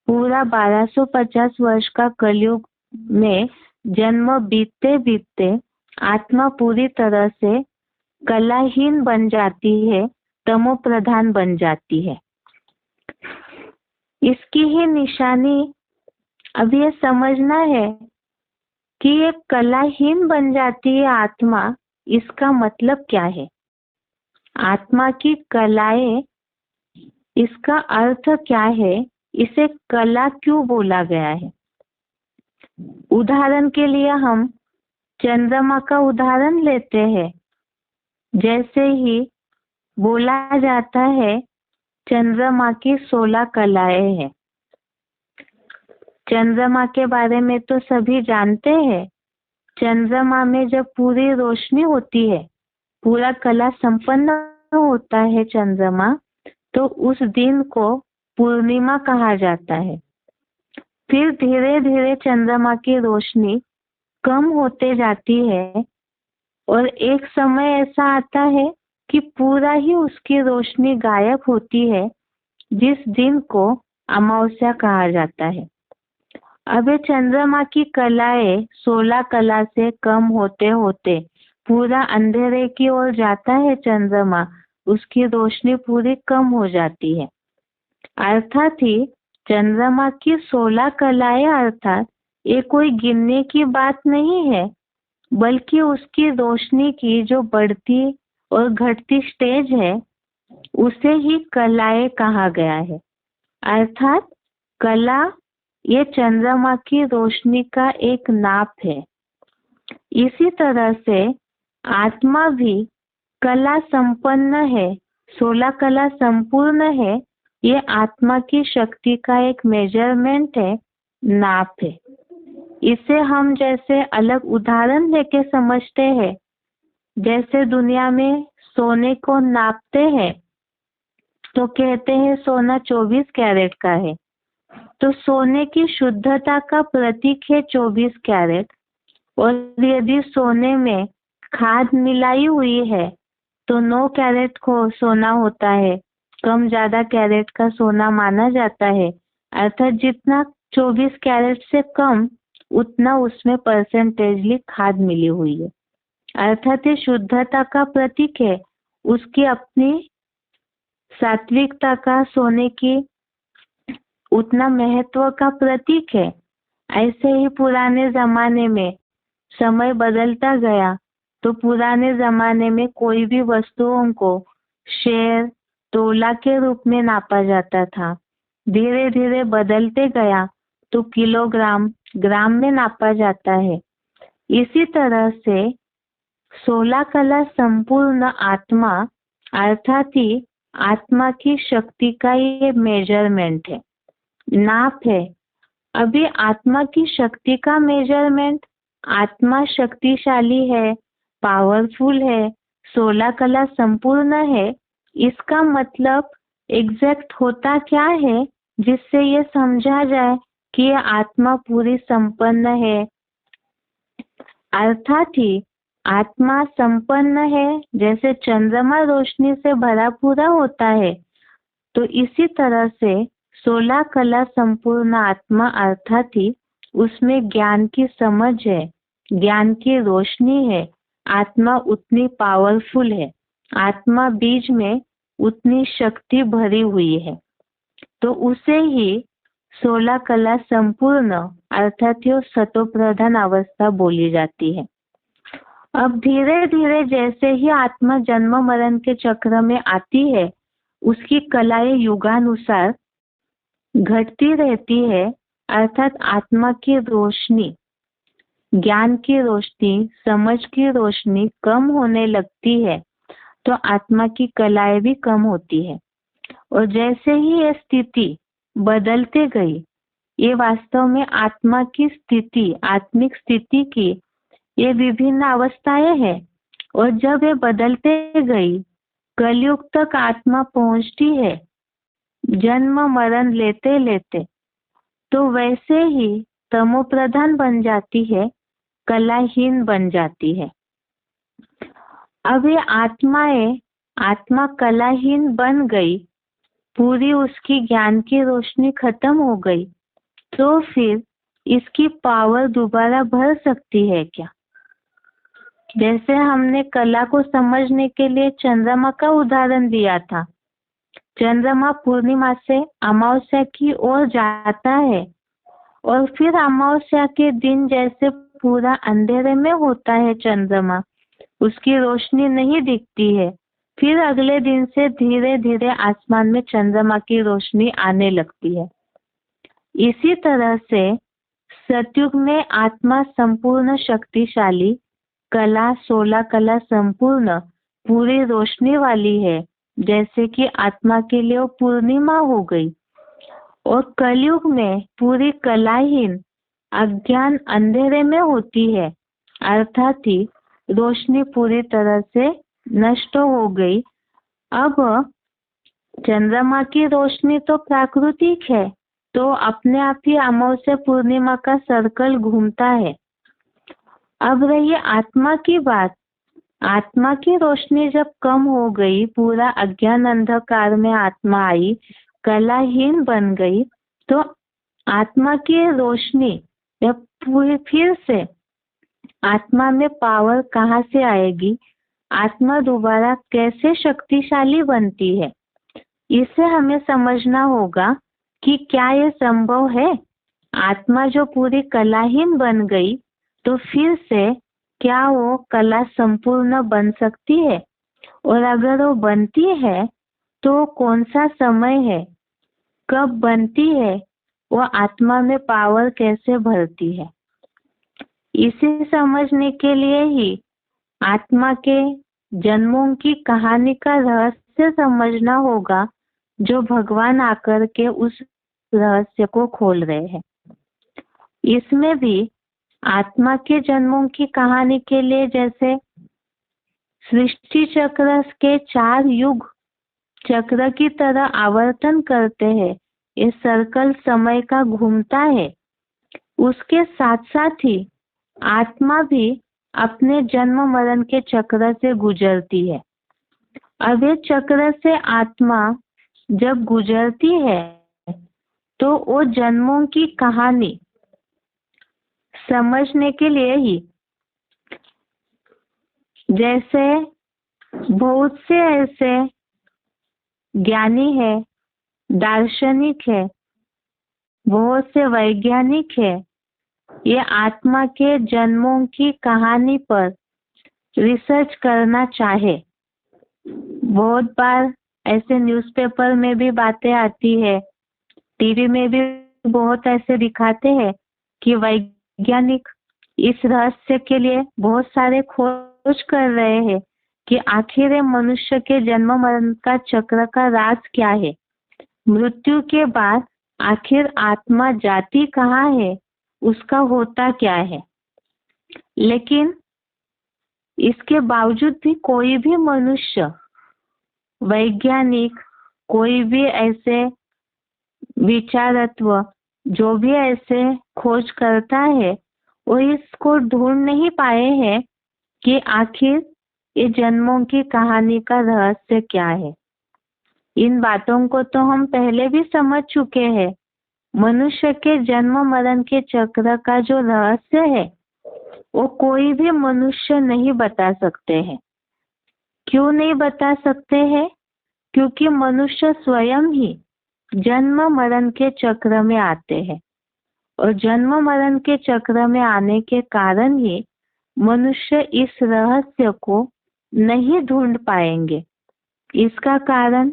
S1: पूरा 1250 वर्ष का कलयुग में जन्म बीतते बीतते आत्मा पूरी तरह से कलाहीन बन जाती है, तमो प्रधान बन जाती है। इसकी ही निशानी अब ये समझना है कि ये कलाहीन बन जाती है आत्मा, इसका मतलब क्या है? आत्मा की कलाएं, इसका अर्थ क्या है? इसे कला क्यों बोला गया है? उदाहरण के लिए हम चंद्रमा का उदाहरण लेते हैं। जैसे ही बोला जाता है चंद्रमा की 16 कलाएं हैं। चंद्रमा के बारे में तो सभी जानते हैं। चंद्रमा में जब पूरी रोशनी होती है, पूरा कला संपन्न होता है चंद्रमा, तो उस दिन को पूर्णिमा कहा जाता है। फिर धीरे धीरे चंद्रमा की रोशनी कम होते जाती है और एक समय ऐसा आता है कि पूरा ही उसकी रोशनी गायब होती है, जिस दिन को अमावस्या कहा जाता है। अब ये चंद्रमा की कलाएं 16 कला से कम होते होते पूरा अंधेरे की ओर जाता है चंद्रमा, उसकी रोशनी पूरी कम हो जाती है। अर्थात ही चंद्रमा की 16 कलाएं, अर्थात ये कोई गिनने की बात नहीं है, बल्कि उसकी रोशनी की जो बढ़ती और घटती स्टेज है उसे ही कलाएं कहा गया है। अर्थात कला ये चंद्रमा की रोशनी का एक नाप है। इसी तरह से आत्मा भी कला संपन्न है, 16 कला संपूर्ण है। ये आत्मा की शक्ति का एक मेजरमेंट है, नाप है। इसे हम जैसे अलग उदाहरण लेके समझते हैं, जैसे दुनिया में सोने को नापते हैं तो कहते हैं सोना 24 कैरेट का है, तो सोने की शुद्धता का प्रतीक है 24 कैरेट। और यदि सोने में खाद मिलाई हुई है तो 9 कैरेट को सोना होता है, कम ज्यादा कैरेट का सोना माना जाता है। अर्थात जितना 24 कैरेट से कम, उतना उसमें परसेंटेजली खाद मिली हुई है। अर्थात ये शुद्धता का प्रतीक है, उसकी अपनी सात्विकता का, सोने की उतना महत्व का प्रतीक है। ऐसे ही पुराने जमाने में समय बदलता गया तो पुराने जमाने में कोई भी वस्तुओं को शेर, तोला के रूप में नापा जाता था। धीरे धीरे बदलते गया तो किलोग्राम, ग्राम में नापा जाता है। इसी तरह से 16 कला संपूर्ण आत्मा अर्थात ही आत्मा की शक्ति का ये मेजरमेंट है, नाप है। अभी आत्मा की शक्ति का मेजरमेंट, आत्मा शक्तिशाली है, पावरफुल है, 16 कला संपूर्ण है, इसका मतलब एग्जैक्ट होता क्या है जिससे ये समझा जाए कि ये आत्मा पूरी संपन्न है। अर्थात ही आत्मा संपन्न है, जैसे चंद्रमा रोशनी से भरा पूरा होता है, तो इसी तरह से 16 कला संपूर्ण आत्मा अर्थात ही उसमें ज्ञान की समझ है, ज्ञान की रोशनी है, आत्मा उतनी पावरफुल है, आत्मा बीज में उतनी शक्ति भरी हुई है, तो उसे ही 16 कला संपूर्ण अर्थात यो सतो प्रधान अवस्था बोली जाती है। अब धीरे धीरे जैसे ही आत्मा जन्म मरण के चक्र में आती है, उसकी कलाएं युगानुसार घटती रहती है, अर्थात आत्मा की रोशनी, ज्ञान की रोशनी, समझ की रोशनी कम होने लगती है, तो आत्मा की कलाएं भी कम होती है। और जैसे ही ये स्थिति बदलते गई, ये वास्तव में आत्मा की स्थिति, आत्मिक स्थिति की ये विभिन्न अवस्थाएं हैं, और जब ये बदलते गई, कलयुग तक आत्मा पहुंचती है जन्म मरण लेते लेते, तो वैसे ही तमो प्रधान बन जाती है, कलाहीन बन जाती है। अब ये आत्मा कलाहीन बन गई, पूरी उसकी ज्ञान की रोशनी खत्म हो गई, तो फिर इसकी पावर दोबारा भर सकती है क्या? जैसे हमने कला को समझने के लिए चंद्रमा का उदाहरण दिया था। चंद्रमा पूर्णिमा से अमावस्या की ओर जाता है, और फिर अमावस्या के दिन जैसे पूरा अंधेरे में होता है चंद्रमा, उसकी रोशनी नहीं दिखती है, फिर अगले दिन से धीरे धीरे आसमान में चंद्रमा की रोशनी आने लगती है। इसी तरह से सतयुग में आत्मा संपूर्ण शक्तिशाली, कला 16 कला संपूर्ण पूरी रोशनी वाली है, जैसे कि आत्मा के लिए वो पूर्णिमा हो गई। और कलयुग में पूरी कलाहीन, अज्ञान अंधेरे में होती है, अर्थात ही रोशनी पूरी तरह से नष्ट हो गई। अब चंद्रमा की रोशनी तो प्राकृतिक है, तो अपने आप ही अमावस्या पूर्णिमा का सर्कल घूमता है। अब रही आत्मा की बात, आत्मा की रोशनी जब कम हो गई, पूरा अज्ञान अंधकार में आत्मा आई, कलाहीन बन गई, तो आत्मा की रोशनी जब पूरी फिर से आत्मा में पावर कहाँ से आएगी, आत्मा दोबारा कैसे शक्तिशाली बनती है, इसे हमें समझना होगा कि क्या ये संभव है। आत्मा जो पूरी कलाहीन बन गई, तो फिर से क्या वो कला संपूर्ण बन सकती है? और अगर वो बनती है तो कौन सा समय है, कब बनती है, वो आत्मा में पावर कैसे भरती है? इसे समझने के लिए ही आत्मा के जन्मों की कहानी का रहस्य समझना होगा, जो भगवान आकर के उस रहस्य को खोल रहे हैं। इसमें भी आत्मा के जन्मों की कहानी के लिए जैसे सृष्टि चक्र के 4 युग चक्र की तरह आवर्तन करते हैं, ये सर्कल समय का घूमता है, उसके साथ साथ ही आत्मा भी अपने जन्म मरण के चक्र से गुजरती है। अब ये चक्र से आत्मा जब गुजरती है, तो वो जन्मों की कहानी समझने के लिए ही, जैसे बहुत से ऐसे ज्ञानी है, दार्शनिक है, बहुत से वैज्ञानिक है, ये आत्मा के जन्मों की कहानी पर रिसर्च करना चाहे। बहुत बार ऐसे न्यूज़पेपर में भी बातें आती है, टीवी में भी बहुत ऐसे दिखाते हैं कि वैज्ञानिक इस रहस्य के लिए बहुत सारे खोज कर रहे हैं कि आखिर मनुष्य के जन्म मरण का चक्र का राज क्या है। मृत्यु के बाद आखिर आत्मा जाती कहाँ है, उसका होता क्या है। लेकिन इसके बावजूद भी कोई भी मनुष्य, वैज्ञानिक, कोई भी ऐसे विचारत्व जो भी ऐसे खोज करता है, वो इसको ढूंढ नहीं पाए हैं कि आखिर ये जन्मों की कहानी का रहस्य क्या है। इन बातों को तो हम पहले भी समझ चुके हैं। मनुष्य के जन्म मरण के चक्र का जो रहस्य है वो कोई भी मनुष्य नहीं बता सकते हैं। क्यों नहीं बता सकते हैं? क्योंकि मनुष्य स्वयं ही जन्म मरण के चक्र में आते हैं और जन्म मरण के चक्र में आने के कारण ही मनुष्य इस रहस्य को नहीं ढूंढ पाएंगे। इसका कारण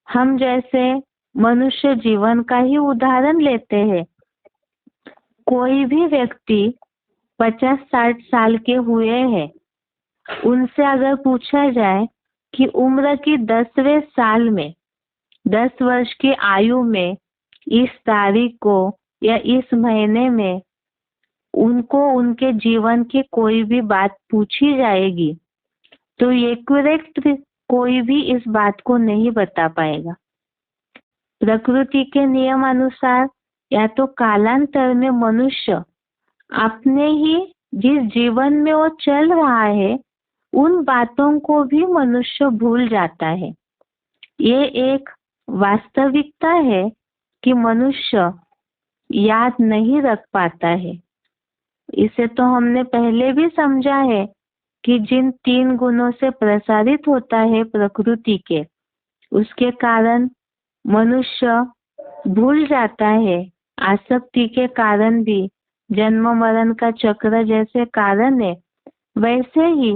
S1: हम जैसे मनुष्य जीवन का ही उदाहरण लेते हैं। कोई भी व्यक्ति 50-60 साल के हुए हैं, उनसे अगर पूछा जाए कि उम्र की 10वें साल में 10 वर्ष की आयु में इस तारीख को या इस महीने में उनको उनके जीवन की कोई भी बात पूछी जाएगी तो एक्यूरेट कोई भी इस बात को नहीं बता पाएगा। प्रकृति के नियम अनुसार या तो कालांतर में मनुष्य अपने ही जिस जीवन में वो चल रहा है उन बातों को भी मनुष्य भूल जाता है। ये एक वास्तविकता है कि मनुष्य याद नहीं रख पाता है। इसे तो हमने पहले भी समझा है कि जिन 3 गुणों से प्रसारित होता है प्रकृति के, उसके कारण मनुष्य भूल जाता है। आसक्ति के कारण भी जन्म मरण का चक्र जैसे कारण है, वैसे ही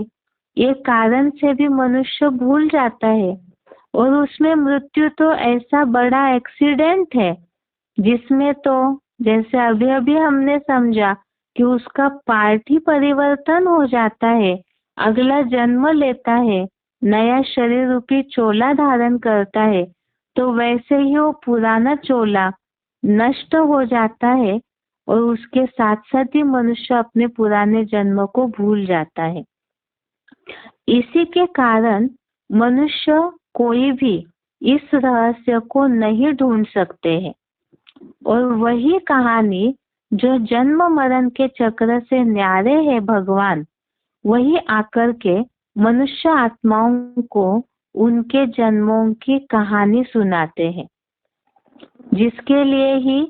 S1: ये कारण से भी मनुष्य भूल जाता है। और उसमें मृत्यु तो ऐसा बड़ा एक्सीडेंट है जिसमें तो जैसे अभी अभी हमने समझा कि उसका पार्ट ही परिवर्तन हो जाता है, अगला जन्म लेता है, नया शरीर रूपी चोला धारण करता है, तो वैसे ही वो पुराना चोला नष्ट हो जाता है और उसके साथ साथ ही मनुष्य अपने पुराने जन्म को भूल जाता है। इसी के कारण मनुष्य कोई भी इस रहस्य को नहीं ढूंढ सकते हैं और वही कहानी जो जन्म मरण के चक्र से न्यारे है भगवान, वही आकर के मनुष्य आत्माओं को उनके जन्मों की कहानी सुनाते हैं, जिसके लिए ही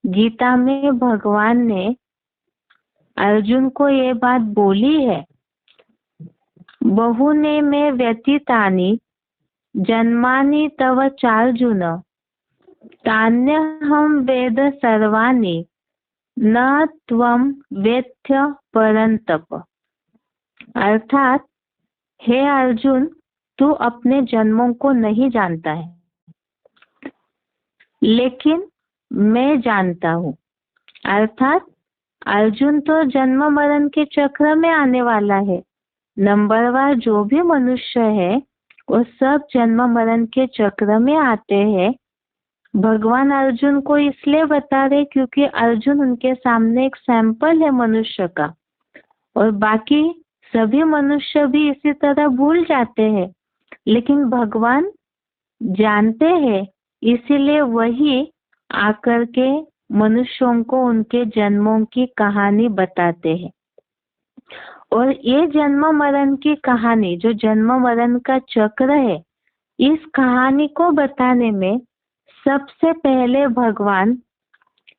S1: गीता में भगवान ने अर्जुन को ये बात बोली है, बहुने में व्यतीतानि जन्मानि तव चार्जुन तान्यहं वेद सर्वाणि न त्वं वेत्थ परंतप। अर्थात हे अर्जुन, तू अपने जन्मों को नहीं जानता है, लेकिन मैं जानता हूँ। अर्थात अर्जुन तो जन्म मरण के चक्र में आने वाला है। नंबरवार जो भी मनुष्य है वो सब जन्म मरण के चक्र में आते हैं। भगवान अर्जुन को इसलिए बता रहे क्योंकि अर्जुन उनके सामने एक सैंपल है मनुष्य का, और बाकी सभी मनुष्य भी इसी तरह भूल जाते हैं, लेकिन भगवान जानते हैं, इसीलिए वही आकर के मनुष्यों को उनके जन्मों की कहानी बताते हैं। और ये जन्म मरण की कहानी, जो जन्म मरण का चक्र है, इस कहानी को बताने में सबसे पहले भगवान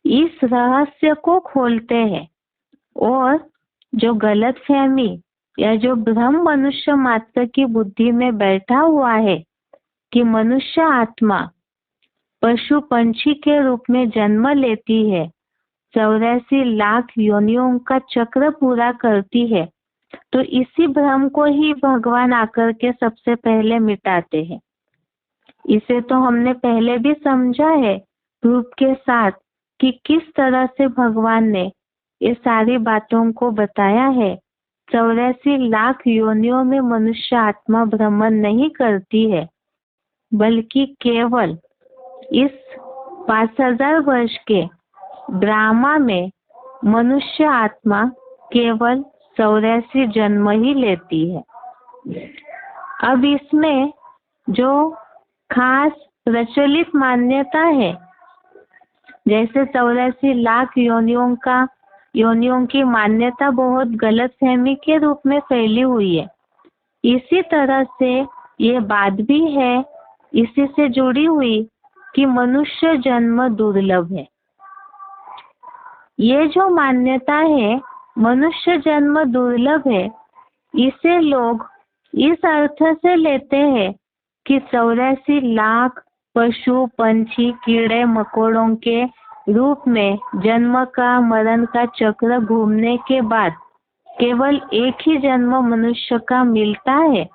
S1: इस रहस्य को खोलते हैं और जो गलतफहमी या जो भ्रम मनुष्य मात्र की बुद्धि में बैठा हुआ है कि मनुष्य आत्मा पशु पंछी के रूप में जन्म लेती है, 84 लाख योनियों का चक्र पूरा करती है, तो इसी भ्रम को ही भगवान आकर के सबसे पहले मिटाते हैं। इसे तो हमने पहले भी समझा है प्रूफ के साथ कि किस तरह से भगवान ने ये सारी बातों को बताया है। 84 लाख योनियों में मनुष्य आत्मा भ्रमण नहीं करती है, बल्कि केवल इस 5000 वर्ष के ड्रामा में मनुष्य आत्मा केवल 84 जन्म ही लेती है। अब इसमें जो खास प्रचलित मान्यता है, जैसे 84 लाख योनियों की मान्यता बहुत गलतफहमी के रूप में फैली हुई है, इसी तरह से ये बात भी है इसी से जुड़ी हुई कि मनुष्य जन्म दुर्लभ है। ये जो मान्यता है मनुष्य जन्म दुर्लभ है, इसे लोग इस अर्थ से लेते हैं कि 84 लाख पशु पंछी कीड़े मकोड़ों के रूप में जन्म का मरण का चक्र घूमने के बाद केवल एक ही जन्म मनुष्य का मिलता है।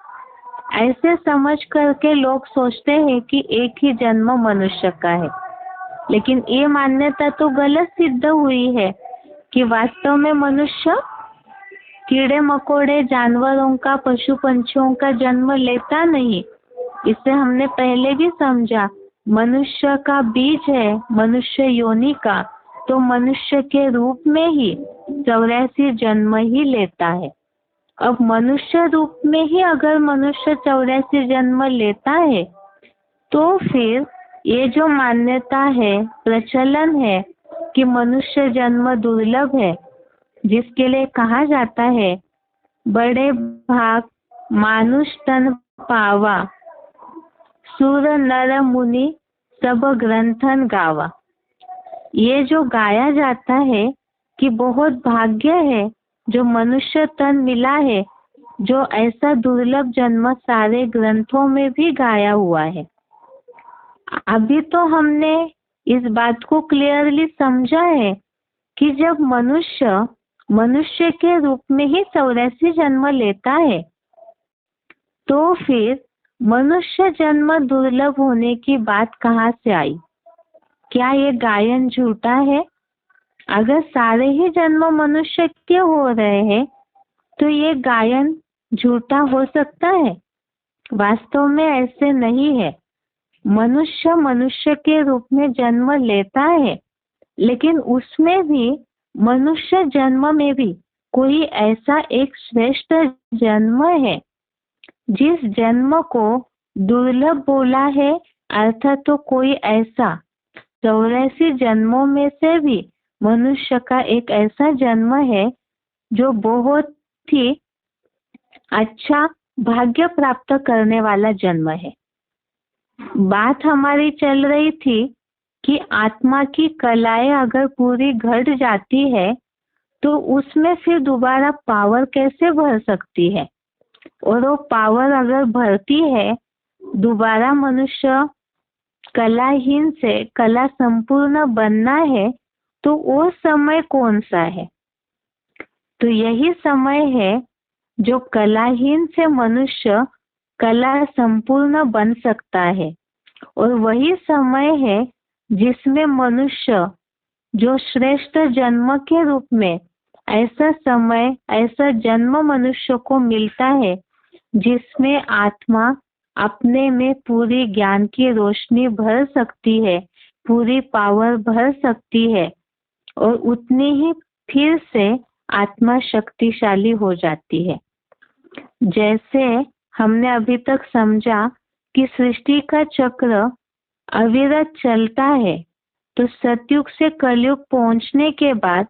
S1: ऐसे समझ करके लोग सोचते हैं कि एक ही जन्म मनुष्य का है, लेकिन ये मान्यता तो गलत सिद्ध हुई है कि वास्तव में मनुष्य कीड़े मकोड़े जानवरों का पशु पंछियों का जन्म लेता नहीं। इसे हमने पहले भी समझा। मनुष्य का बीज है मनुष्य योनि का, तो मनुष्य के रूप में ही 84 जन्म ही लेता है। अब मनुष्य रूप में ही अगर मनुष्य 84 जन्म लेता है, तो फिर ये जो मान्यता है प्रचलन है कि मनुष्य जन्म दुर्लभ है, जिसके लिए कहा जाता है बड़े भाग मानुष तन पावा, सुर नर मुनि सब ग्रंथन गावा। ये जो गाया जाता है कि बहुत भाग्य है जो मनुष्य तन मिला है, जो ऐसा दुर्लभ जन्म सारे ग्रंथों में भी गाया हुआ है। अभी तो हमने इस बात को क्लियरली समझा है कि जब मनुष्य के रूप में ही 84 जन्म लेता है, तो फिर मनुष्य जन्म दुर्लभ होने की बात कहाँ से आई? क्या ये गायन झूठा है? अगर सारे ही जन्म मनुष्य के हो रहे हैं, तो ये गायन झूठा हो सकता है? वास्तव में ऐसे नहीं है। मनुष्य के रूप में जन्म लेता है, लेकिन उसमें भी मनुष्य जन्म में भी कोई ऐसा एक श्रेष्ठ जन्म है जिस जन्म को दुर्लभ बोला है, अर्थात तो कोई ऐसा 84 जन्मों में से भी मनुष्य का एक ऐसा जन्म है जो बहुत ही अच्छा भाग्य प्राप्त करने वाला जन्म है। बात हमारी चल रही थी कि आत्मा की कलाएं अगर पूरी घट जाती है, तो उसमें फिर दोबारा पावर कैसे भर सकती है? और वो पावर अगर भरती है, दोबारा मनुष्य कलाहीन से कला संपूर्ण बनना है, तो वो समय कौन सा है? तो यही समय है जो कलाहीन से मनुष्य कला संपूर्ण बन सकता है, और वही समय है जिसमें मनुष्य जो श्रेष्ठ जन्म के रूप में ऐसा समय ऐसा जन्म मनुष्य को मिलता है जिसमें आत्मा अपने में पूरी ज्ञान की रोशनी भर सकती है, पूरी पावर भर सकती है, और उतनी ही फिर से आत्मा शक्तिशाली हो जाती है। जैसे हमने अभी तक समझा कि सृष्टि का चक्र अविरत चलता है, तो सतयुग से कलयुग पहुंचने के बाद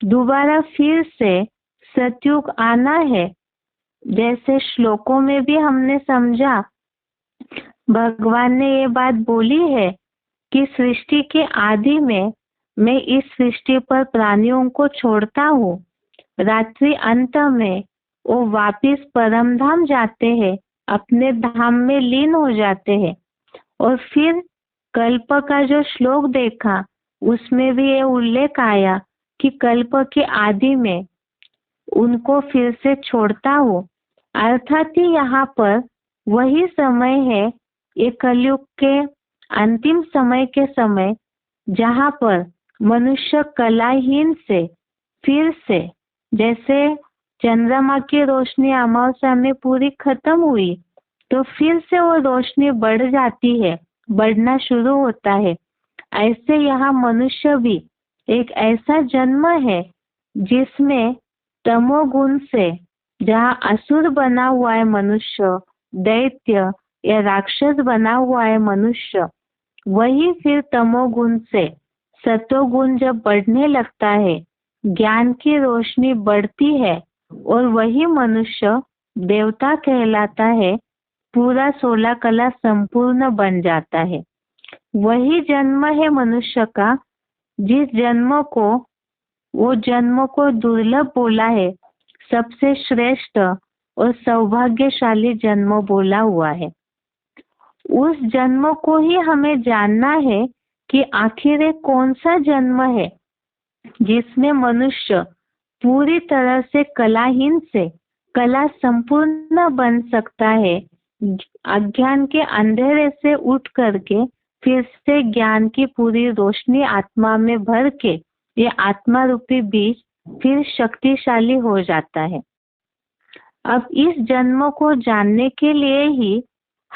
S1: दोबारा फिर से सतयुग आना है। जैसे श्लोकों में भी हमने समझा, भगवान ने ये बात बोली है कि सृष्टि के आदि में मैं इस सृष्टि पर प्राणियों को छोड़ता हूँ, रात्रि अंत में वो वापिस परम धाम जाते हैं, अपने धाम में लीन हो जाते हैं। और फिर कल्प का जो श्लोक देखा, उसमें भी ये उल्लेख आया कि कल्प के आदि में उनको फिर से छोड़ता हूँ। अर्थात ही यहाँ पर वही समय है, ये कलयुग के अंतिम समय के समय, जहाँ पर मनुष्य कलाहीन से फिर से जैसे चंद्रमा की रोशनी अमावस्या में पूरी खत्म हुई तो फिर से वो रोशनी बढ़ जाती है, बढ़ना शुरू होता है। ऐसे यहाँ मनुष्य भी एक ऐसा जन्म है जिसमें तमोगुण से, जहाँ असुर बना हुआ है मनुष्य, दैत्य या राक्षस बना हुआ है मनुष्य, वही फिर तमोगुण से सतोगुण जब बढ़ने लगता है, ज्ञान की रोशनी बढ़ती है और वही मनुष्य देवता कहलाता है, पूरा 16 कला संपूर्ण बन जाता है। वही जन्म है मनुष्य का, जिस जन्म को वो जन्म को दुर्लभ बोला है, सबसे श्रेष्ठ और सौभाग्यशाली जन्म बोला हुआ है। उस जन्म को ही हमें जानना है कि आखिर ये कौन सा जन्म है जिसमें मनुष्य पूरी तरह से कलाहीन से कला संपूर्ण बन सकता है, अज्ञान के अंधेरे से उठ करके फिर से ज्ञान की पूरी रोशनी आत्मा में भर के ये आत्मा रूपी बीज फिर शक्तिशाली हो जाता है। अब इस जन्म को जानने के लिए ही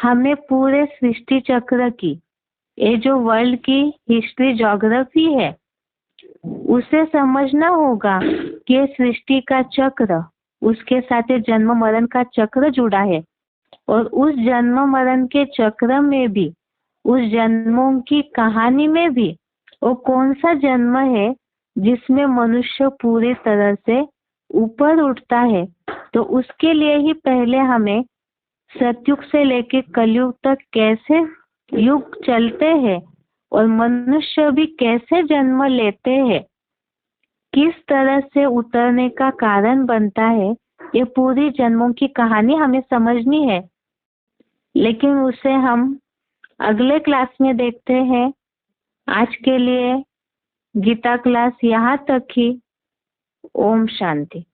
S1: हमें पूरे सृष्टि चक्र की, ये जो वर्ल्ड की हिस्ट्री ज्योग्राफी है, उसे समझना होगा कि सृष्टि का चक्र, उसके साथ जन्म मरण का चक्र जुड़ा है और उस जन्म मरण के चक्र में भी, उस जन्मों की कहानी में भी वो कौन सा जन्म है जिसमें मनुष्य पूरी तरह से ऊपर उठता है। तो उसके लिए ही पहले हमें सतयुग से लेकर कलयुग तक कैसे युग चलते हैं और मनुष्य भी कैसे जन्म लेते हैं, किस तरह से उतरने का कारण बनता है, ये पूरी जन्मों की कहानी हमें समझनी है। लेकिन उसे हम अगले क्लास में देखते हैं। आज के लिए गीता क्लास यहाँ तक ही। ओम शांति।